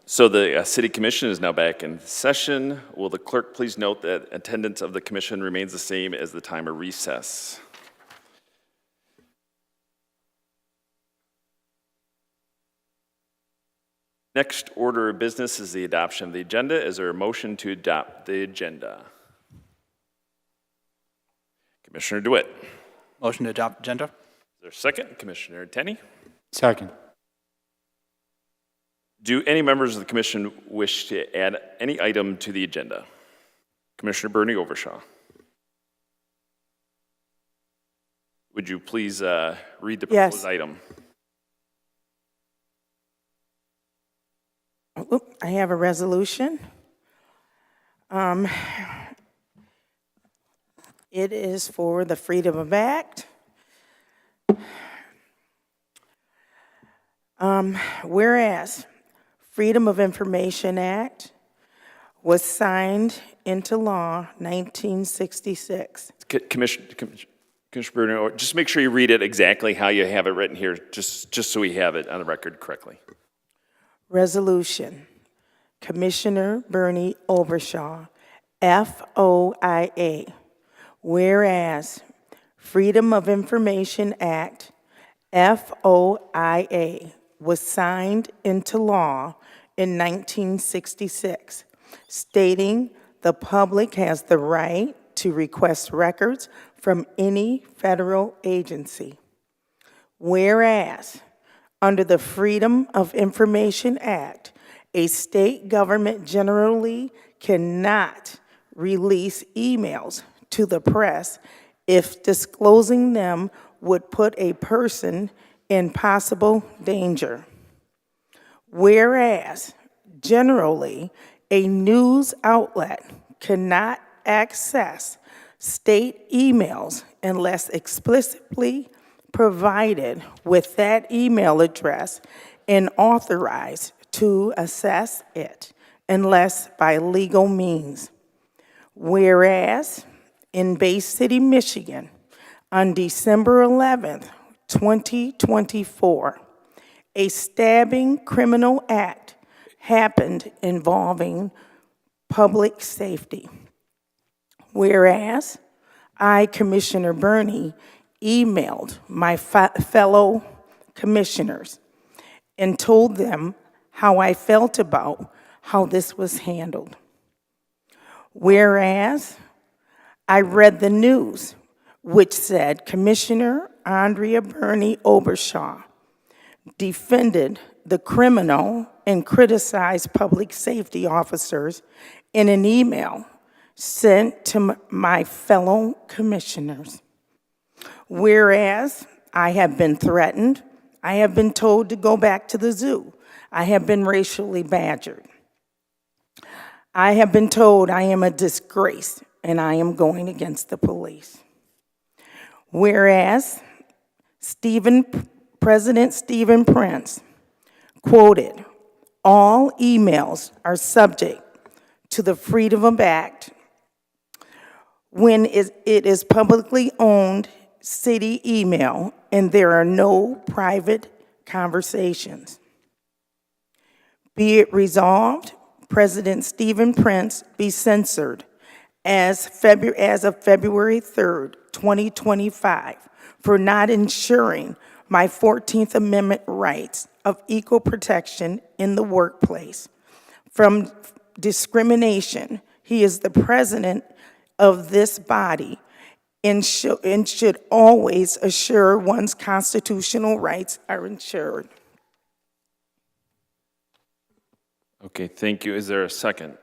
So the City Commission is now back in session. Will the clerk please note that attendance of the commission remains the same as the time of recess? Next order of business is the adoption of the agenda. Is there a motion to adopt the agenda? Commissioner DeWitt. Motion to adopt agenda. Is there a second? Commissioner Tenney. Second. Do any members of the commission wish to add any item to the agenda? Commissioner Bernie Overshaw. Would you please read the proposed item? I have a resolution. It is for the Freedom of Act. Whereas Freedom of Information Act was signed into law 1966. Commissioner Bernie, just make sure you read it exactly how you have it written here, just so we have it on the record correctly. Resolution, Commissioner Bernie Overshaw, FOIA. Whereas Freedom of Information Act, FOIA, was signed into law in 1966, stating the public has the right to request records from any federal agency. Whereas under the Freedom of Information Act, a state government generally cannot release emails to the press if disclosing them would put a person in possible danger. Whereas generally, a news outlet cannot access state emails unless explicitly provided with that email address and authorized to access it, unless by legal means. Whereas in Bay City, Michigan, on December 11th, 2024, a stabbing criminal act happened involving public safety. Whereas I, Commissioner Bernie, emailed my fellow commissioners and told them how I felt about how this was handled. Whereas I read the news, which said Commissioner Andrea Bernie Overshaw defended the criminal and criticized public safety officers in an email sent to my fellow commissioners. Whereas I have been threatened, I have been told to go back to the zoo, I have been racially badgered. I have been told I am a disgrace and I am going against the police. Whereas President Stephen Prince quoted, all emails are subject to the Freedom of Act when it is publicly owned city email and there are no private conversations. Be it resolved, President Stephen Prince be censured as of February 3rd, 2025, for not ensuring my 14th Amendment rights of equal protection in the workplace. From discrimination, he is the president of this body and should always assure one's constitutional rights are ensured. Okay, thank you. Is there a second?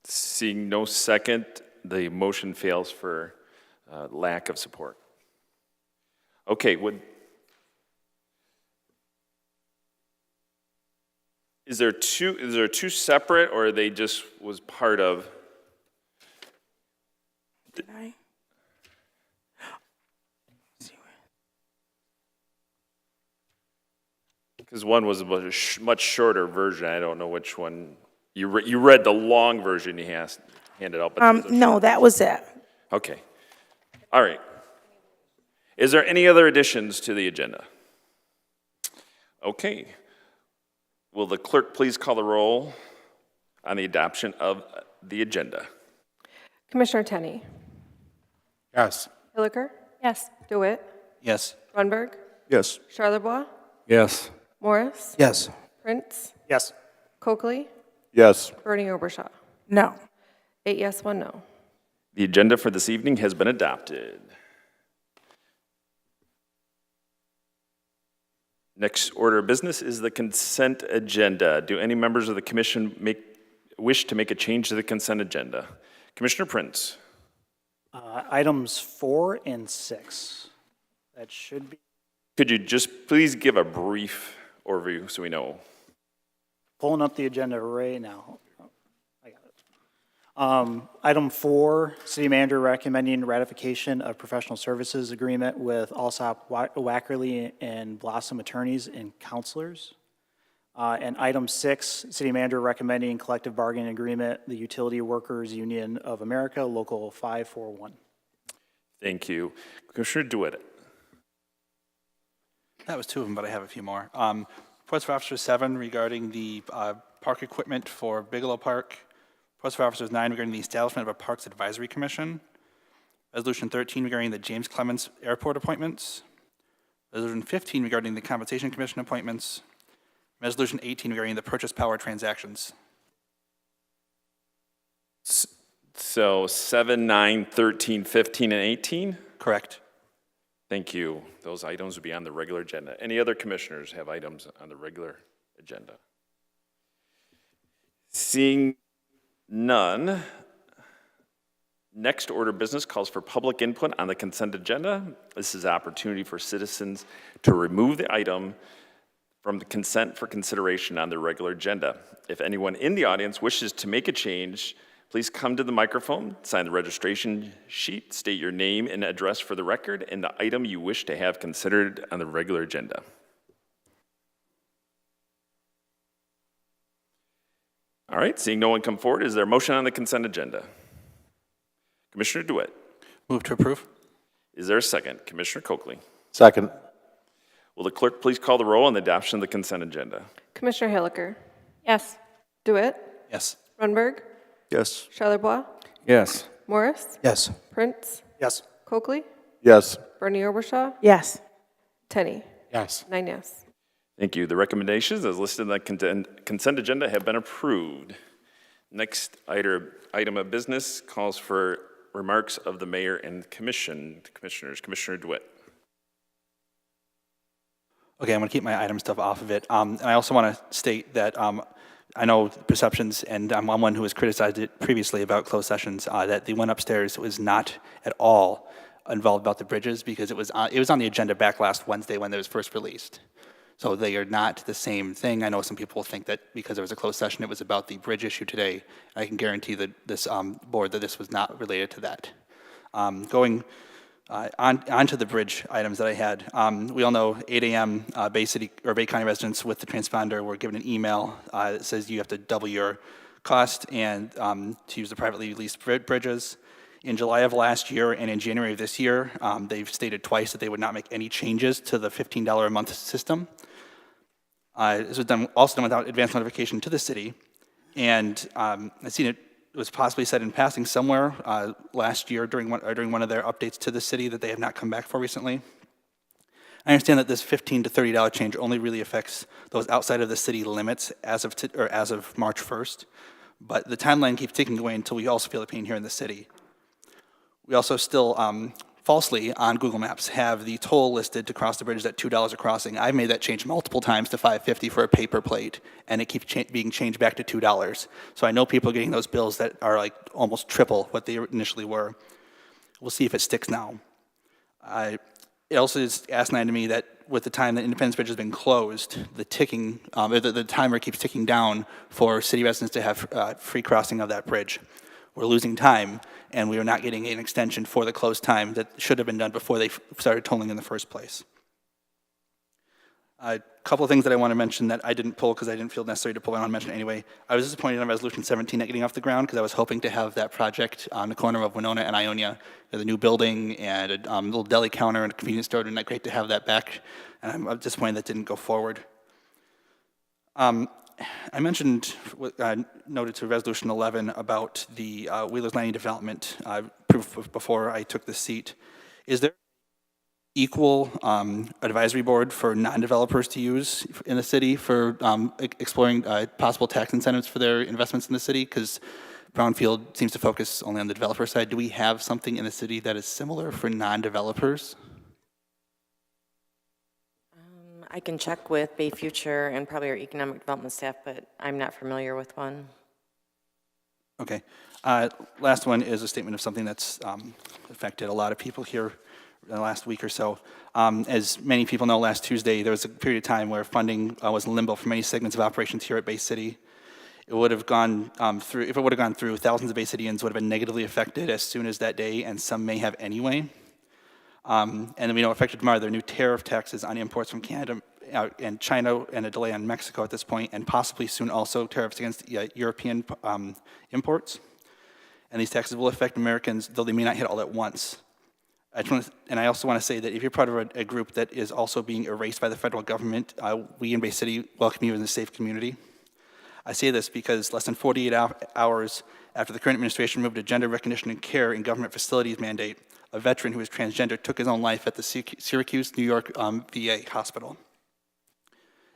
Seeing no second, the motion fails for lack of support. Okay, is there two separate, or they just was part of? Did I? Because one was a much shorter version. I don't know which one. You read the long version you handed out. But No, that was it. Okay. All right. Is there any other additions to the agenda? Okay. Will the clerk please call the roll on the adoption of the agenda? Commissioner Tenney. Yes. Hilliker. Yes. DeWitt. Yes. Runberg. Yes. Charlebois. Yes. Morris. Yes. Prince. Yes. Coakley. Yes. Bernie Obershaw. No. 8 yes, 1 no. The agenda for this evening has been adopted. Next order of business is the consent agenda. Do any members of the commission wish to make a change to the consent agenda? Commissioner Prince. Items 4 and 6. That should be Could you just please give a brief overview so we know? pulling up the agenda right now. Oh, I got it. Item 4, City Manager recommending ratification of professional services agreement with Alsop, Wackerly, and Blossom attorneys and counselors. And item 6, City Manager recommending collective bargaining agreement, the Utility Workers Union of America, Local 541. Thank you. Commissioner DeWitt. That was 2 of them, but I have a few more. Reports for Officer 7 regarding the park equipment for Bigelow Park. Reports for Officers 9 regarding the establishment of a Parks Advisory Commission. Resolution 13 regarding the James Clements Airport appointments. Resolution 15 regarding the Compensation Commission appointments. Resolution 18 regarding the purchase power transactions. So 7, 9, 13, 15, and 18? Correct. Thank you. Those items will be on the regular agenda. Any other commissioners have items on the regular agenda? Seeing none, next order of business calls for public input on the consent agenda. This is an opportunity for citizens to remove the item from the consent for consideration on the regular agenda. If anyone in the audience wishes to make a change, please come to the microphone, sign the registration sheet, state your name and address for the record, and the item you wish to have considered on the regular agenda. All right, seeing no one come forward, is there a motion on the consent agenda? Commissioner DeWitt. Move to approve. Is there a second? Commissioner Coakley. Second. Will the clerk please call the roll on the adoption of the consent agenda? Commissioner Hilliker. Yes. DeWitt. Yes. Runberg. Yes. Charlebois. Yes. Morris. Yes. Prince. Yes. Coakley. Yes. Bernie Obershaw. Yes. Tenney. Yes. 9 yes. Thank you. The recommendations as listed in the consent agenda have been approved. Next item of business calls for remarks of the mayor and commissioners. Commissioner DeWitt. Okay, I'm going to keep my item stuff off of it. And I also want to state that I know perceptions, and I'm one who has criticized it previously about closed sessions, that the one upstairs was not at all involved about the bridges because it was on the agenda back last Wednesday when it was first released. So they are not the same thing. I know some people think that because there was a closed session, it was about the bridge issue today. I can guarantee that this board that this was not related to that. Going on to the bridge items that I had. We all know 8 a.m. Bay County residents with the transponder were given an email that says you have to double your cost and to use the privately leased bridges. In July of last year and in January of this year, they've stated twice that they would not make any changes to the $15 a month system. This was also done without advance notification to the city. And I've seen it was possibly said in passing somewhere last year during one of their updates to the city that they have not come back for recently. I understand that this $15 to $30 change only really affects those outside of the city limits as of March 1st, but the timeline keeps ticking away until we also feel the pain here in the city. We also still falsely on Google Maps have the toll listed to cross the bridge at $2 a crossing. I've made that change multiple times to $5.50 for a paper plate, and it keeps being changed back to $2. So I know people are getting those bills that are like almost triple what they initially were. We'll see if it sticks now. It also is asinine to me that with the time that Independence Bridge has been closed, the timer keeps ticking down for city residents to have free crossing of that bridge. We're losing time, and we are not getting an extension for the closed time that should have been done before they started tolling in the first place. couple of things that I want to mention that I didn't pull because I didn't feel necessary to pull. I want to mention it anyway. I was disappointed on Resolution 17 not getting off the ground because I was hoping to have that project on the corner of Winona and Ionia, the new building and a little deli counter and a convenience store. And great to have that back. And I'm disappointed that didn't go forward. I mentioned, noted to Resolution 11 about the Wheeler's Landing development proof before I took the seat. Is there equal advisory board for non-developers to use in the city for exploring possible tax incentives for their investments in the city? Because Brownfield seems to focus only on the developer side. Do we have something in the city that is similar for non-developers? I can check with Bay Future and probably our economic development staff, but I'm not familiar with one. Okay. Last one is a statement of something that's affected a lot of people here in the last week or so. As many people know, last Tuesday there was a period of time where funding was in limbo for many segments of operations here at Bay City. It would have gone through, if it would have gone through, thousands of Bay Cityans would have been negatively affected as soon as that day, and some may have anyway. And then we know effective tomorrow, there are new tariff taxes on imports from Canada and China, and a delay on Mexico at this point, and possibly soon also tariffs against European imports. And these taxes will affect Americans, though they may not hit all at once. I also want to say that if you're part of a group that is also being erased by the federal government, we in Bay City welcome you in the safe community. I say this because less than 48 hours after the current administration moved a gender recognition and care in government facilities mandate, a veteran who is transgender took his own life at the Syracuse, New York VA hospital.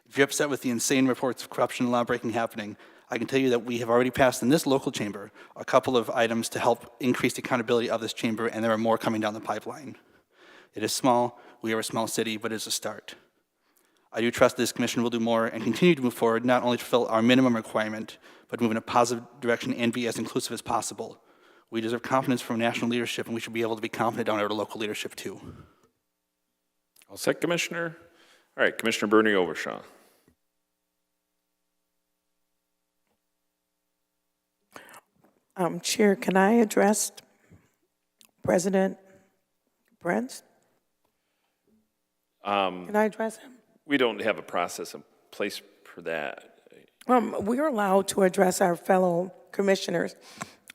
If you're upset with the insane reports of corruption and lawbreaking happening, I can tell you that we have already passed in this local chamber a couple of items to help increase the accountability of this chamber, and there are more coming down the pipeline. It is small, we are a small city, but it is a start. I do trust this commission will do more and continue to move forward, not only to fulfill our minimum requirement, but move in a positive direction and be as inclusive as possible. We deserve confidence from national leadership, and we should be able to be confident on our local leadership too. All set, Commissioner? All right, Commissioner Bernie Overshaw. Chair, can I address President Brent? Can I address him? We don't have a process in place for that. We're allowed to address our fellow commissioners.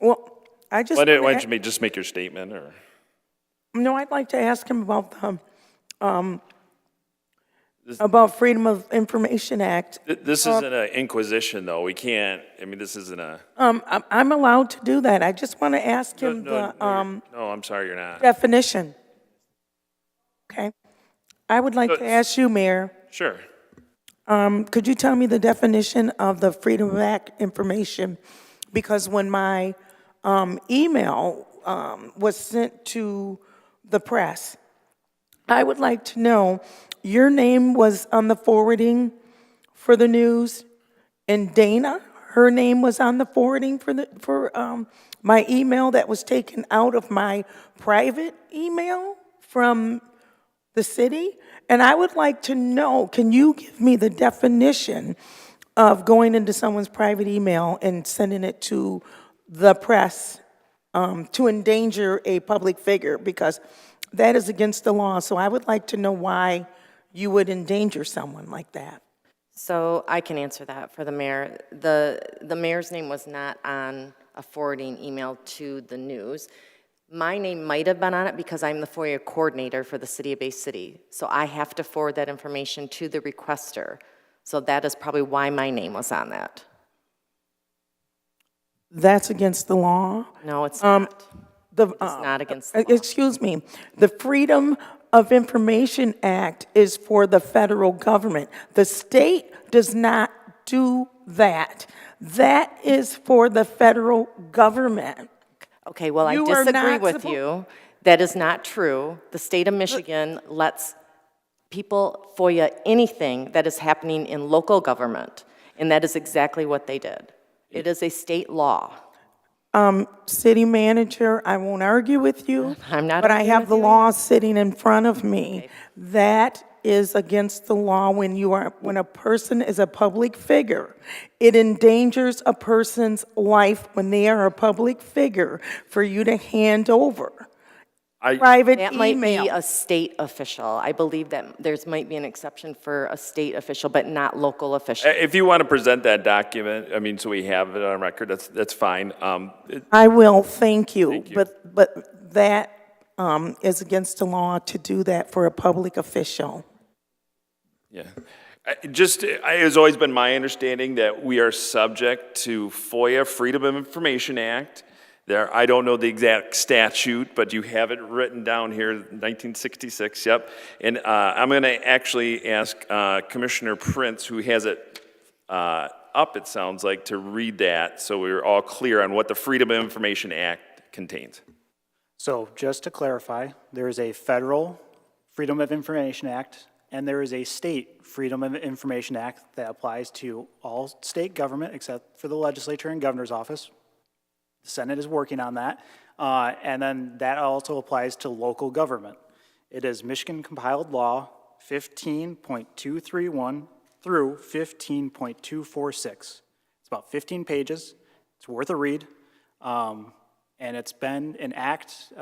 Well, I just Why don't you just make your statement? Or no, I'd like to ask him about the about Freedom of Information Act. This isn't an inquisition, though. We can't. I mean, this isn't a. I'm allowed to do that. I just want to ask him No, I'm sorry, you're not. definition. Okay. I would like to ask you, Mayor. Sure. Could you tell me the definition of the Freedom of Act information? Because when my email was sent to the press, I would like to know, your name was on the forwarding for the news, and Dana, her name was on the forwarding for my email that was taken out of my private email from the city. And I would like to know, can you give me the definition of going into someone's private email and sending it to the press to endanger a public figure? Because that is against the law. So I would like to know why you would endanger someone like that. So I can answer that for the mayor. The mayor's name was not on a forwarding email to the news. My name might have been on it because I'm the FOIA coordinator for the city of Bay City. So I have to forward that information to the requester. So that is probably why my name was on that. That's against the law? No, it's not. It's not against the law. Excuse me. The Freedom of Information Act is for the federal government. The state does not do that. That is for the federal government. Okay, well, I You are disagree not with you. That is not true. The state of Michigan lets people FOIA anything that is happening in local government, and that is exactly what they did. It is a state law. City manager, I won't argue with you. I'm not But I arguing have with the you law sitting in front of me. Okay. That is against the law when a person is a public figure. It endangers a person's life when they are a public figure for you to hand over private That might be email. a state official. I believe that there's might be an exception for a state official, but not local official. If you want to present that document, I mean, so we have it on record, that's fine. I will, thank you. Thank you. But that is against the law to do that for a public official. Yeah. It has always been my understanding that we are subject to FOIA, Freedom of Information Act. I don't know the exact statute, but you have it written down here, 1966, yep. And I'm going to actually ask Commissioner Prince, who has it up, it sounds like, to read that so we're all clear on what the Freedom of Information Act contains. So just to clarify, there is a federal Freedom of Information Act, and there is a state Freedom of Information Act that applies to all state government except for the legislature and governor's office. The Senate is working on that. And then that also applies to local government. It is Michigan Compiled Law 15.231 through 15.246. It's about 15 pages. It's worth a read. And it's been an act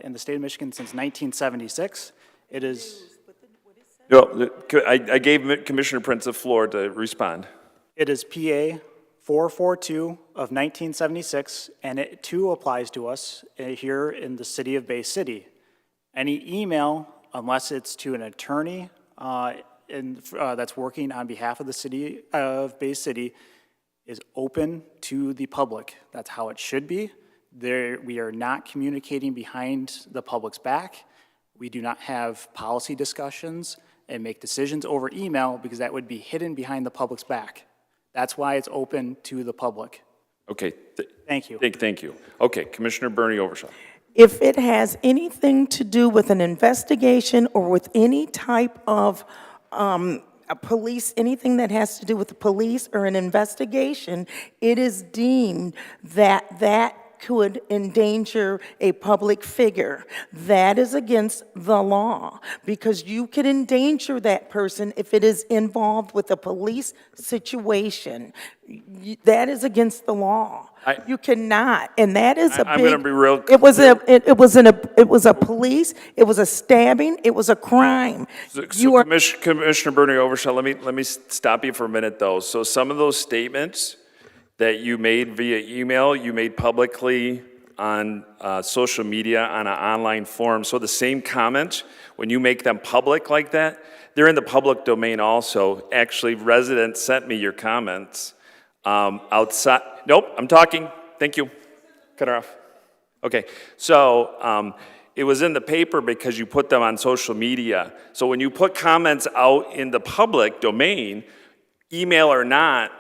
in the state of Michigan since 1976. It is... No, I gave Commissioner Prince the floor to respond. It is PA 442 of 1976, and it too applies to us here in the city of Bay City. Any email, unless it's to an attorney that's working on behalf of the city of Bay City, is open to the public. That's how it should be. We are not communicating behind the public's back. We do not have policy discussions and make decisions over email because that would be hidden behind the public's back. That's why it's open to the public. Okay. Thank you. Thank you. Okay, Commissioner Bernie Overshaw. If it has anything to do with an investigation or with any type of a police, anything that has to do with the police or an investigation, it is deemed that that could endanger a public figure. That is against the law because you could endanger that person if it is involved with a police situation. That is against the law. You cannot, and that is a I'm big. gonna be real- It was a police. It was a stabbing. It was a crime. So Commissioner Bernie Overshaw, let me stop you for a minute though. So some of those statements that you made via email, you made publicly on social media, on an online forum. So the same comments, when you make them public like that, they're in the public domain also. Actually, residents sent me your comments outside. Nope, I'm talking. Thank you. Cut her off. Okay, so it was in the paper because you put them on social media. So when you put comments out in the public domain, email or not,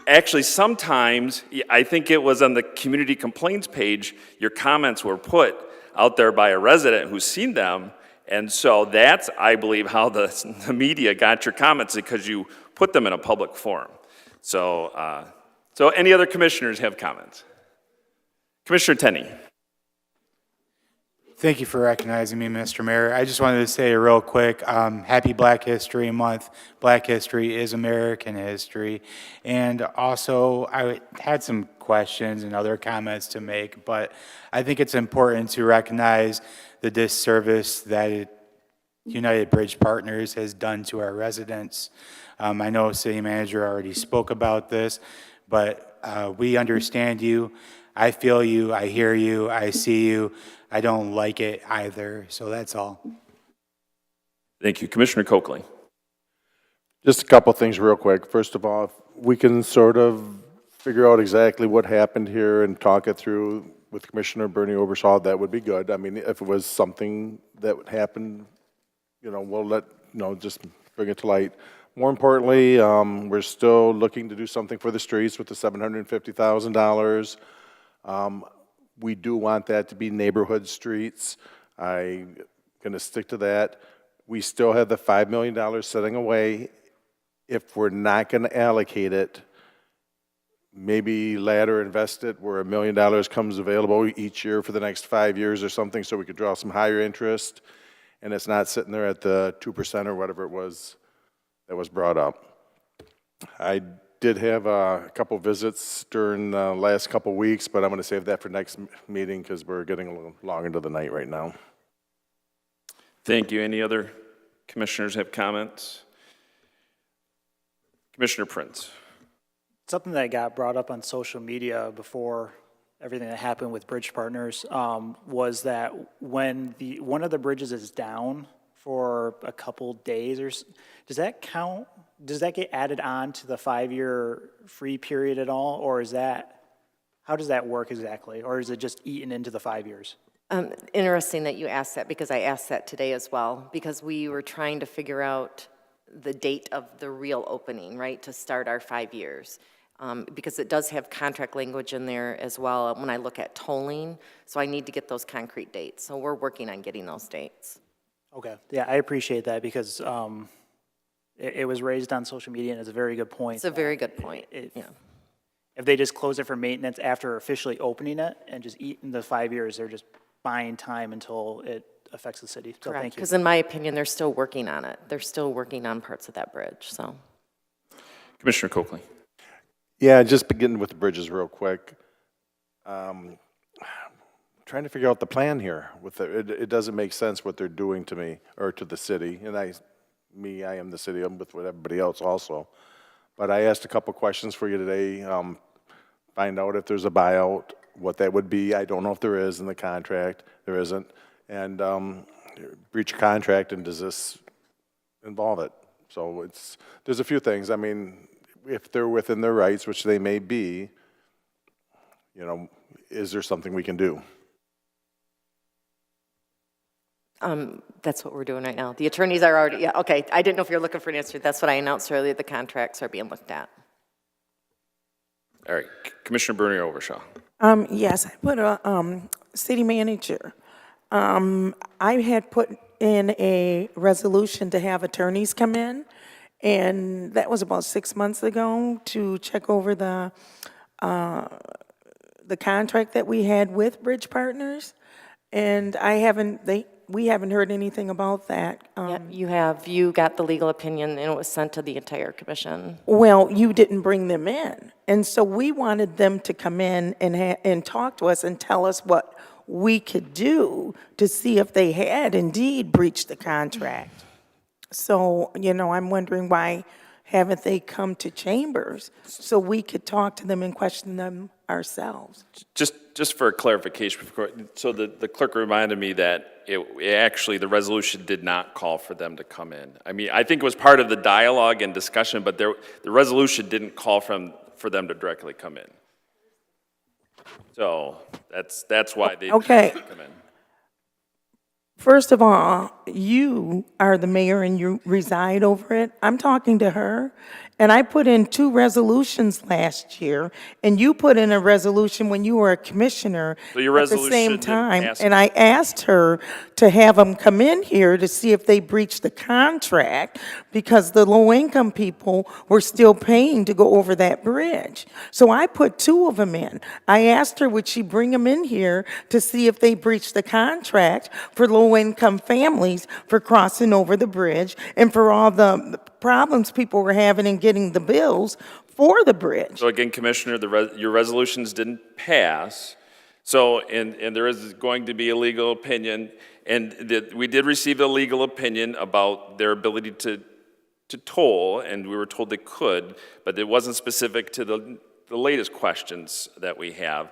actually, sometimes, I think it was on the community complaints page, your comments were put out there by a resident who's seen them. And so that's, I believe, how the media got your comments, because you put them in a public forum. So, so any other commissioners have comments? Commissioner Tenney. Thank you for recognizing me, Mr. Mayor. I just wanted to say real quick, happy Black History Month. Black history is American history. And also, I had some questions and other comments to make, but I think it's important to recognize the disservice that United Bridge Partners has done to our residents. I know City Manager already spoke about this, but we understand you. I feel you, I hear you, I see you. I don't like it either, so that's all. Thank you. Commissioner Coakley. Just a couple things real quick. First of all, if we can sort of figure out exactly what happened here and talk it through with Commissioner Bernie Overshaw, that would be good. I mean, if it was something that happened, we'll let, just bring it to light. More importantly, we're still looking to do something for the streets with the $750,000. We do want that to be neighborhood streets. I'm going to stick to that. We still have the $5 million sitting away. If we're not going to allocate it, maybe ladder invest it where $1 million comes available each year for the next 5 years or something, so we could draw some higher interest, and it's not sitting there at the 2% or whatever it was that was brought up. I did have a couple visits during the last couple weeks, but I'm going to save that for next meeting because we're getting a little long into the night right now. Thank you. Any other commissioners have comments? Commissioner Prince. Something that got brought up on social media before everything that happened with Bridge Partners was that when one of the bridges is down for a couple days, does that count? Does that get added on to the 5-year free period at all, or how does that work exactly, or is it just eaten into the 5 years? Interesting that you asked that, because I asked that today as well, because we were trying to figure out the date of the real opening, right, to start our 5 years. Because it does have contract language in there as well when I look at tolling, so I need to get those concrete dates. So we're working on getting those dates. Okay, yeah, I appreciate that because it was raised on social media and it's a very good point. It's a very good point, yeah. If they just close it for maintenance after officially opening it and just eat in the 5 years, they're just buying time until it affects the city. So Correct, thank you. because in my opinion, they're still working on it. They're still working on parts of that bridge, so. Commissioner Coakley. Yeah, just beginning with the bridges real quick. Trying to figure out the plan here. It doesn't make sense what they're doing to me or to the city. And I am the city. I'm with everybody else also. But I asked a couple questions for you today. Find out if there's a buyout, what that would be. I don't know if there is in the contract. There isn't. And breach of contract, and does this involve it? So there's a few things. I mean, if they're within their rights, which they may be, is there something we can do? That's what we're doing right now. The attorneys are already, yeah, okay. I didn't know if you're looking for an answer. That's what I announced earlier. The contracts are being looked at. All right, Commissioner Bernie Overshaw. Yes, I put a city manager. I had put in a resolution to have attorneys come in, and that was about 6 months ago to check over the contract that we had with Bridge Partners, and we haven't heard anything about that. Yeah, you got the legal opinion and it was sent to the entire commission. Well, you didn't bring them in, and so we wanted them to come in and talk to us and tell us what we could do to see if they had indeed breached the contract. So, I'm wondering why haven't they come to chambers so we could talk to them and question them ourselves? Just for clarification, so the clerk reminded me that actually the resolution did not call for them to come in. I mean, I think it was part of the dialogue and discussion, but the resolution didn't call for them to directly come in. So that's why they didn't come in. First of all, you are the mayor and you reside over it. I'm talking to her, and I put in 2 resolutions last year, and you put in a resolution when you were a commissioner So your at the resolution same didn't time. pass. And I asked her to have them come in here to see if they breached the contract because the low-income people were still paying to go over that bridge. So I put 2 of them in. I asked her, would she bring them in here to see if they breached the contract for low-income families for crossing over the bridge and for all the problems people were having in getting the bills for the bridge. So again, Commissioner, your resolutions didn't pass. So, and there is going to be a legal opinion, and we did receive a legal opinion about their ability to toll, and we were told they could, but it wasn't specific to the latest questions that we have.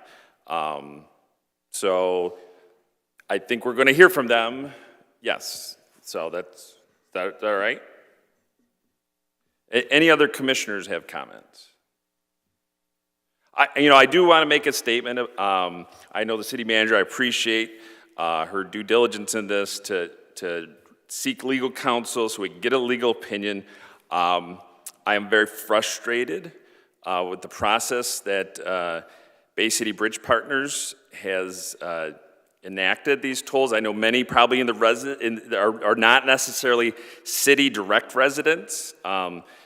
So I think we're going to hear from them. Yes. So that's that all right? Any other commissioners have comments? I do want to make a statement. I know the city manager, I appreciate her due diligence in this to seek legal counsel so we can get a legal opinion. I am very frustrated with the process that Bay City Bridge Partners has enacted these tolls. I know many probably in the are not necessarily city direct residents,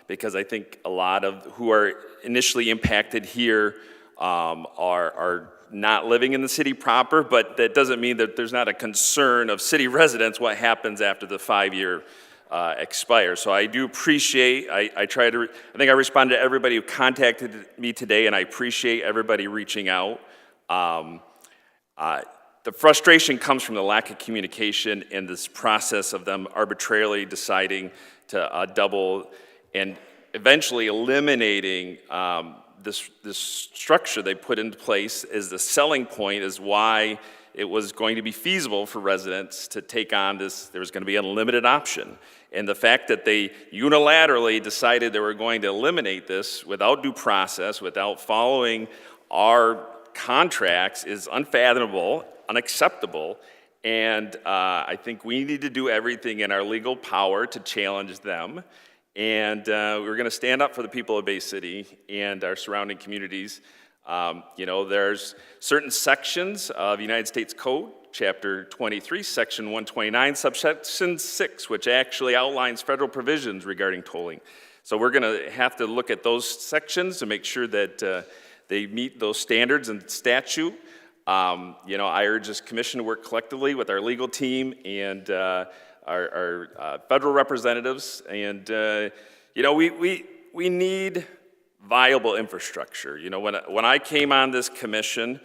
because I think a lot of who are initially impacted here are not living in the city proper, but that doesn't mean that there's not a concern of city residents what happens after the 5-year expire. So I do appreciate, I think I responded to everybody who contacted me today, and I appreciate everybody reaching out. The frustration comes from the lack of communication and this process of them arbitrarily deciding to double and eventually eliminating this structure they put into place as the selling point is why it was going to be feasible for residents to take on this. There was going to be an unlimited option. And the fact that they unilaterally decided they were going to eliminate this without due process, without following our contracts is unfathomable, unacceptable, and I think we need to do everything in our legal power to challenge them. And we're going to stand up for the people of Bay City and our surrounding communities. You know, there's certain sections of United States Code, Chapter 23, Section 129, Subsection 6, which actually outlines federal provisions regarding tolling. So we're going to have to look at those sections to make sure that they meet those standards and statute. You know, I urge this commission to work collectively with our legal team and our federal representatives. And, you know, we need viable infrastructure. You know, when I came on this commission,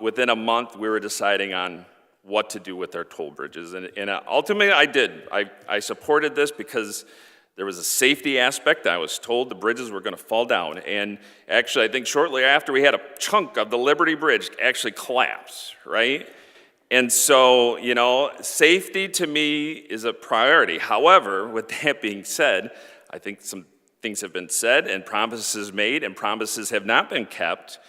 within a month we were deciding on what to do with our toll bridges. And ultimately I did. I supported this because there was a safety aspect. I was told the bridges were going to fall down. And actually, I think shortly after, we had a chunk of the Liberty Bridge actually collapse, right? And so, you know, safety to me is a priority. However, with that being said, I think some things have been said and promises made and promises have not been kept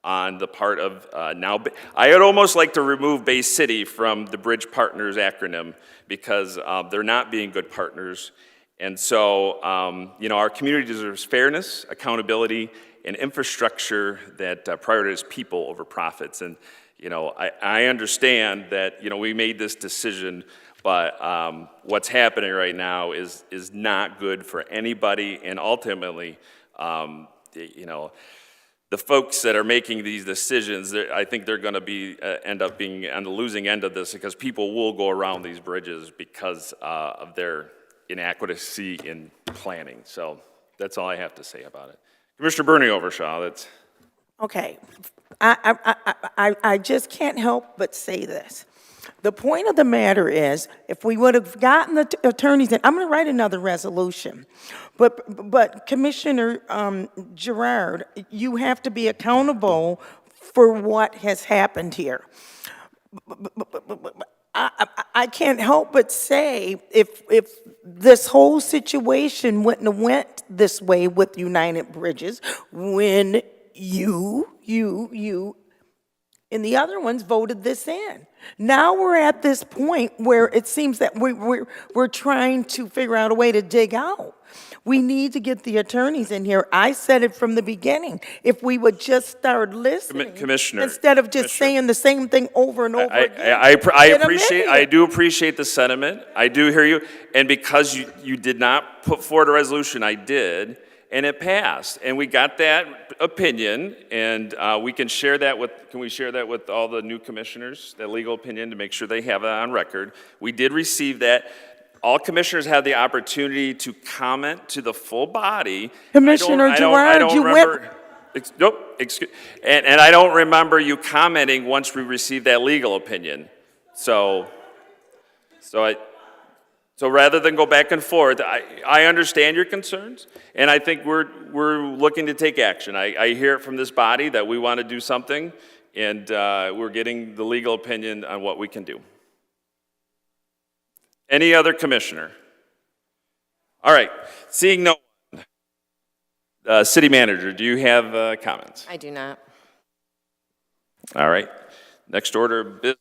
on the part of now. I would almost like to remove Bay City from the Bridge Partners acronym because they're not being good partners. And so, you know, our community deserves fairness, accountability, and infrastructure that prioritizes people over profits. And, you know, I understand that, you know, we made this decision, but what's happening right now is not good for anybody. And ultimately, you know, the folks that are making these decisions, I think they're going to be end up being on the losing end of this because people will go around these bridges because of their inadequacy in planning. So that's all I have to say about it. Commissioner Bernie Overshaw, that's... Okay, I just can't help but say this. The point of the matter is, if we would have gotten the attorneys in, I'm going to write another resolution. But Commissioner Gerard, you have to be accountable for what has happened here. I can't help but say, if this whole situation wouldn't have went this way with United Bridges, when you and the other ones voted this in. Now we're at this point where it seems that we're trying to figure out a way to dig out. We need to get the attorneys in here. I said it from the beginning. If we would just start listening, Commissioner, instead of just saying the same thing over and over again. I do appreciate the sentiment. I do hear you. And because you did not put forward a resolution, I did. And it passed, and we got that opinion, and we can share that with, can we share that with all the new commissioners, that legal opinion, to make sure they have that on record? We did receive that. All commissioners had the opportunity to comment to the full body. Commissioner Gerard, you went... Nope, and I don't remember you commenting once we received that legal opinion. So rather than go back and forth, I understand your concerns, and I think we're looking to take action. I hear it from this body that we want to do something, and we're getting the legal opinion on what we can do. Any other commissioner? All right, seeing no one. City manager, do you have comments? I do not. All right, next order of business.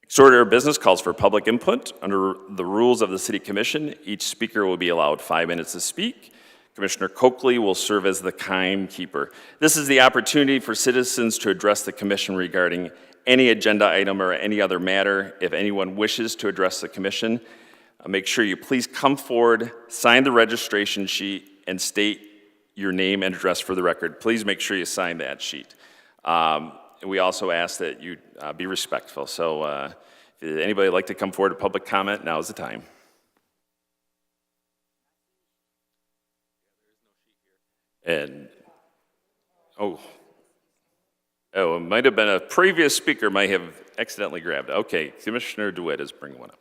Next order of business calls for public input. Under the rules of the City Commission, each speaker will be allowed 5 minutes to speak. Commissioner Coakley will serve as the timekeeper. This is the opportunity for citizens to address the Commission regarding any agenda item or any other matter. If anyone wishes to address the Commission, make sure you please come forward, sign the registration sheet, and state your name and address for the record. Please make sure you sign that sheet. And we also ask that you be respectful. So if anybody would like to come forward to public comment, now is the time. And, it might have been a previous speaker might have accidentally grabbed it. Okay, Commissioner DeWitt is bringing one up.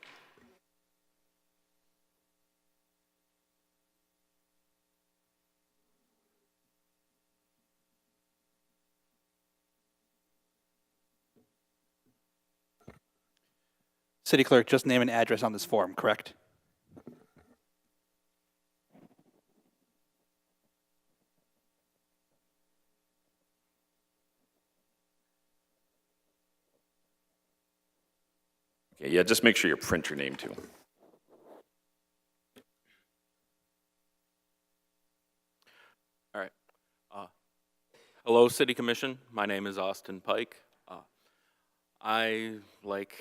City Clerk, just name and address on this form, correct? Okay, yeah, just make sure you print your name too. All right. Hello, City Commission. My name is Austin Pike. Like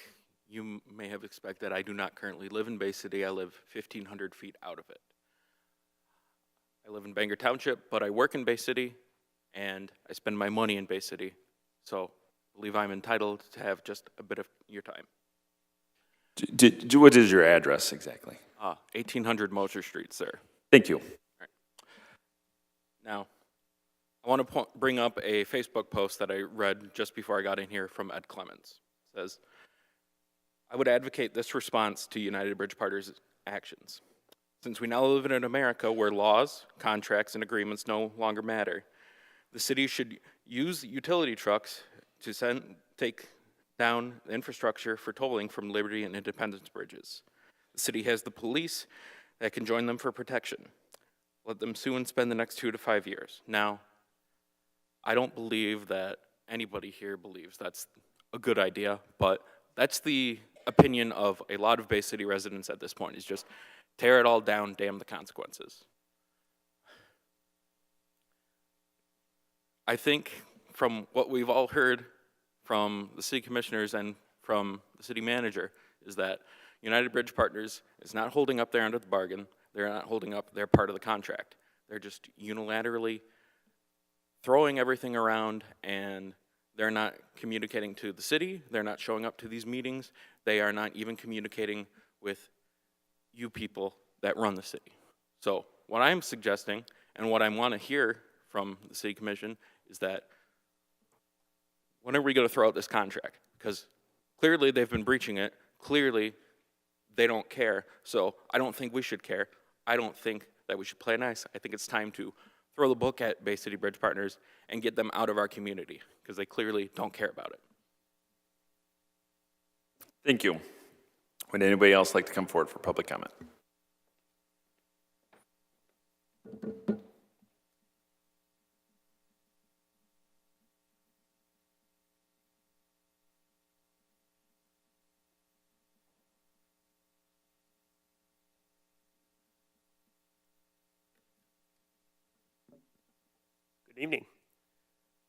you may have expected, I do not currently live in Bay City. I live 1,500 feet out of it. I live in Bangor Township, but I work in Bay City, and I spend my money in Bay City. So I believe I'm entitled to have just a bit of your time. What is your address exactly? 1800 Moser Street, sir. Thank you. Now, I want to bring up a Facebook post that I read just before I got in here from Ed Clemens. It says, I would advocate this response to United Bridge Partners' actions. Since we now live in America where laws, contracts, and agreements no longer matter, the city should use utility trucks to take down the infrastructure for tolling from Liberty and Independence bridges. The city has the police that can join them for protection. Let them sue and spend the next 2 to 5 years. Now, I don't believe that anybody here believes that's a good idea, but that's the opinion of a lot of Bay City residents at this point, is just tear it all down, damn the consequences. I think from what we've all heard from the city commissioners and from the city manager is that United Bridge Partners is not holding up their end of the bargain. They're not holding up their part of the contract. They're just unilaterally throwing everything around, and they're not communicating to the city. They're not showing up to these meetings. They are not even communicating with you people that run the city. So what I'm suggesting and what I want to hear from the city commission is that when are we going to throw out this contract? Because clearly they've been breaching it. Clearly they don't care. So I don't think we should care. I don't think that we should play nice. I think it's time to throw the book at Bay City Bridge Partners and get them out of our community because they clearly don't care about it. Thank you. Would anybody else like to come forward for public comment? Good evening.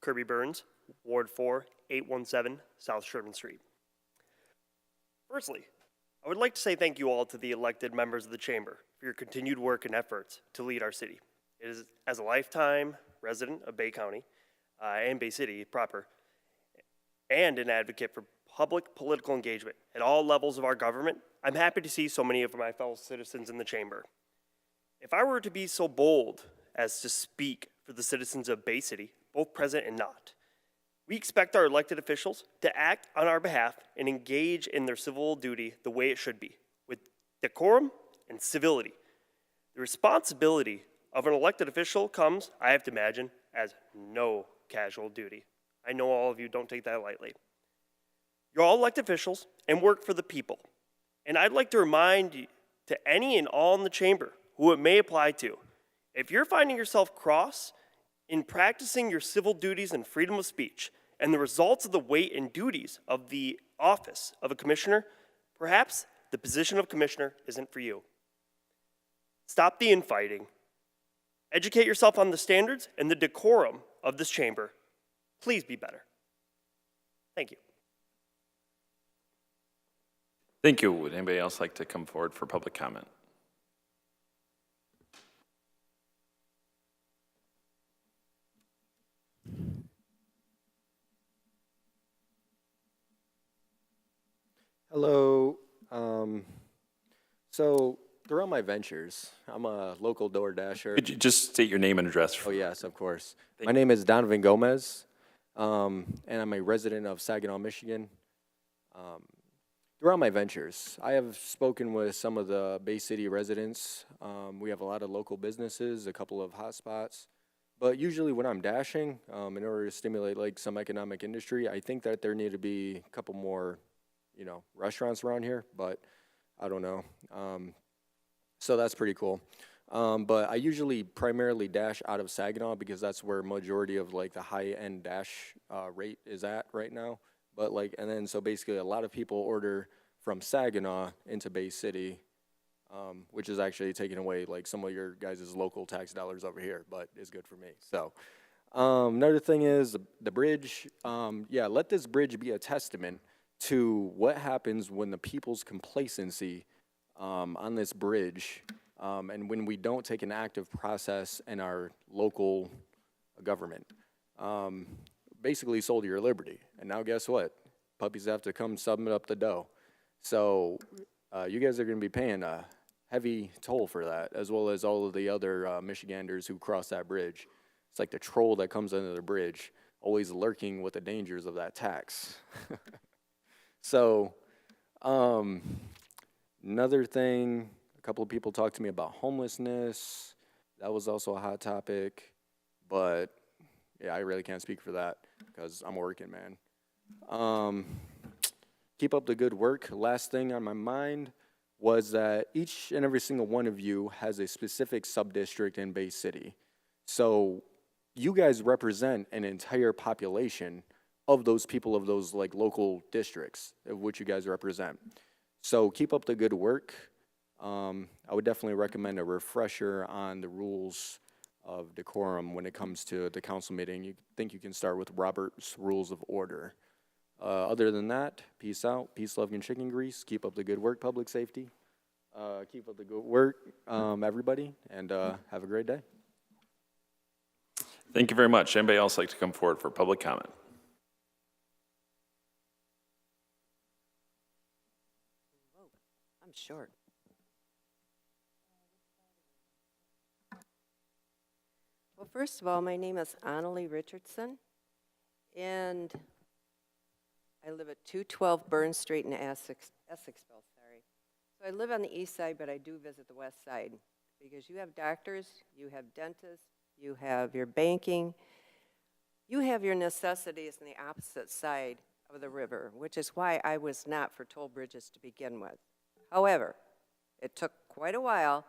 Kirby Burns, Ward 4, 817 South Sherman Street. Firstly, I would like to say thank you all to the elected members of the Chamber for your continued work and efforts to lead our city. It is, as a lifetime resident of Bay County and Bay City proper, and an advocate for public political engagement at all levels of our government, I'm happy to see so many of my fellow citizens in the Chamber. If I were to be so bold as to speak for the citizens of Bay City, both present and not, we expect our elected officials to act on our behalf and engage in their civil duty the way it should be, with decorum and civility. The responsibility of an elected official comes, I have to imagine, as no casual duty. I know all of you don't take that lightly. You're all elected officials and work for the people. And I'd like to remind you, to any and all in the chamber who it may apply to, if you're finding yourself cross in practicing your civil duties and freedom of speech and the results of the weight and duties of the office of a commissioner, perhaps the position of commissioner isn't for you. Stop the infighting. Educate yourself on the standards and the decorum of this chamber. Please be better. Thank you. Thank you. Would anybody else like to come forward for public comment? Hello. So throughout my ventures, I'm a local door dasher. Could you just state your name and address? Oh yes, of course. My name is Donovan Gomez, and I'm a resident of Saginaw, Michigan. Throughout my ventures, I have spoken with some of the Bay City residents. We have a lot of local businesses, a couple of hotspots. But usually when I'm dashing, in order to stimulate like some economic industry, I think that there need to be a couple more, restaurants around here, but I don't know. So that's pretty cool. But I usually primarily dash out of Saginaw because that's where majority of like the high-end dash rate is at right now. But like, and then so basically a lot of people order from Saginaw into Bay City, which is actually taking away like some of your guys' local tax dollars over here, but is good for me. So another thing is the bridge. Yeah, let this bridge be a testament to what happens when the people's complacency on this bridge and when we don't take an active process in our local government. Basically sold your liberty. And now guess what? Puppies have to come submit up the dough. So you guys are going to be paying a heavy toll for that, as well as all of the other Michiganders who cross that bridge. It's like the troll that comes under the bridge, always lurking with the dangers of that tax. So another thing, a couple of people talked to me about homelessness. That was also a hot topic, but yeah, I really can't speak for that because I'm working, man. Keep up the good work. Last thing on my mind was that each and every single one of you has a specific sub-district in Bay City. So you guys represent an entire population of those people of those like local districts of which you guys represent. So keep up the good work. I would definitely recommend a refresher on the rules of decorum when it comes to the council meeting. You think you can start with Robert's Rules of Order. Other than that, peace out, peace, love, and chicken grease. Keep up the good work, public safety. Keep up the good work, everybody, and have a great day. Thank you very much. Anybody else like to come forward for public comment? I'm short. Well, first of all, my name is Annalie Richardson, and I live at 212 Burn Street in Essexville, sorry. So I live on the east side, but I do visit the west side because you have doctors, you have dentists, you have your banking, you have your necessities on the opposite side of the river, which is why I was not for toll bridges to begin with. However, it took quite a while,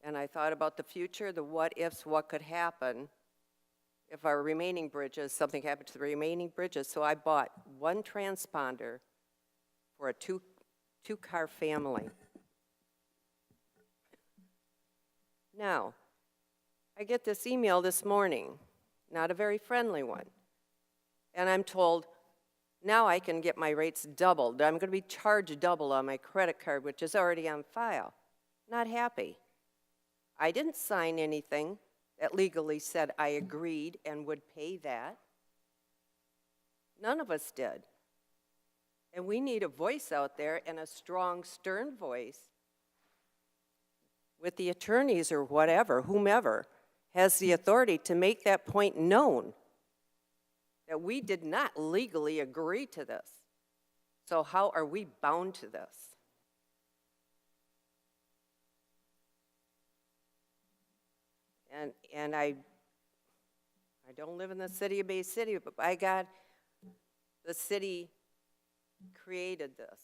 and I thought about the future, the what-ifs, what could happen if our remaining bridges, something happened to the remaining bridges. So I bought one transponder for a two-car family. Now, I get this email this morning, not a very friendly one, and I'm told, now I can get my rates doubled. I'm going to be charged double on my credit card, which is already on file. Not happy. I didn't sign anything that legally said I agreed and would pay that. None of us did. And we need a voice out there, and a strong, stern voice with the attorneys or whatever, whomever, has the authority to make that point known, that we did not legally agree to this. So how are we bound to this? And I don't live in the city of Bay City, but by God, the city created this.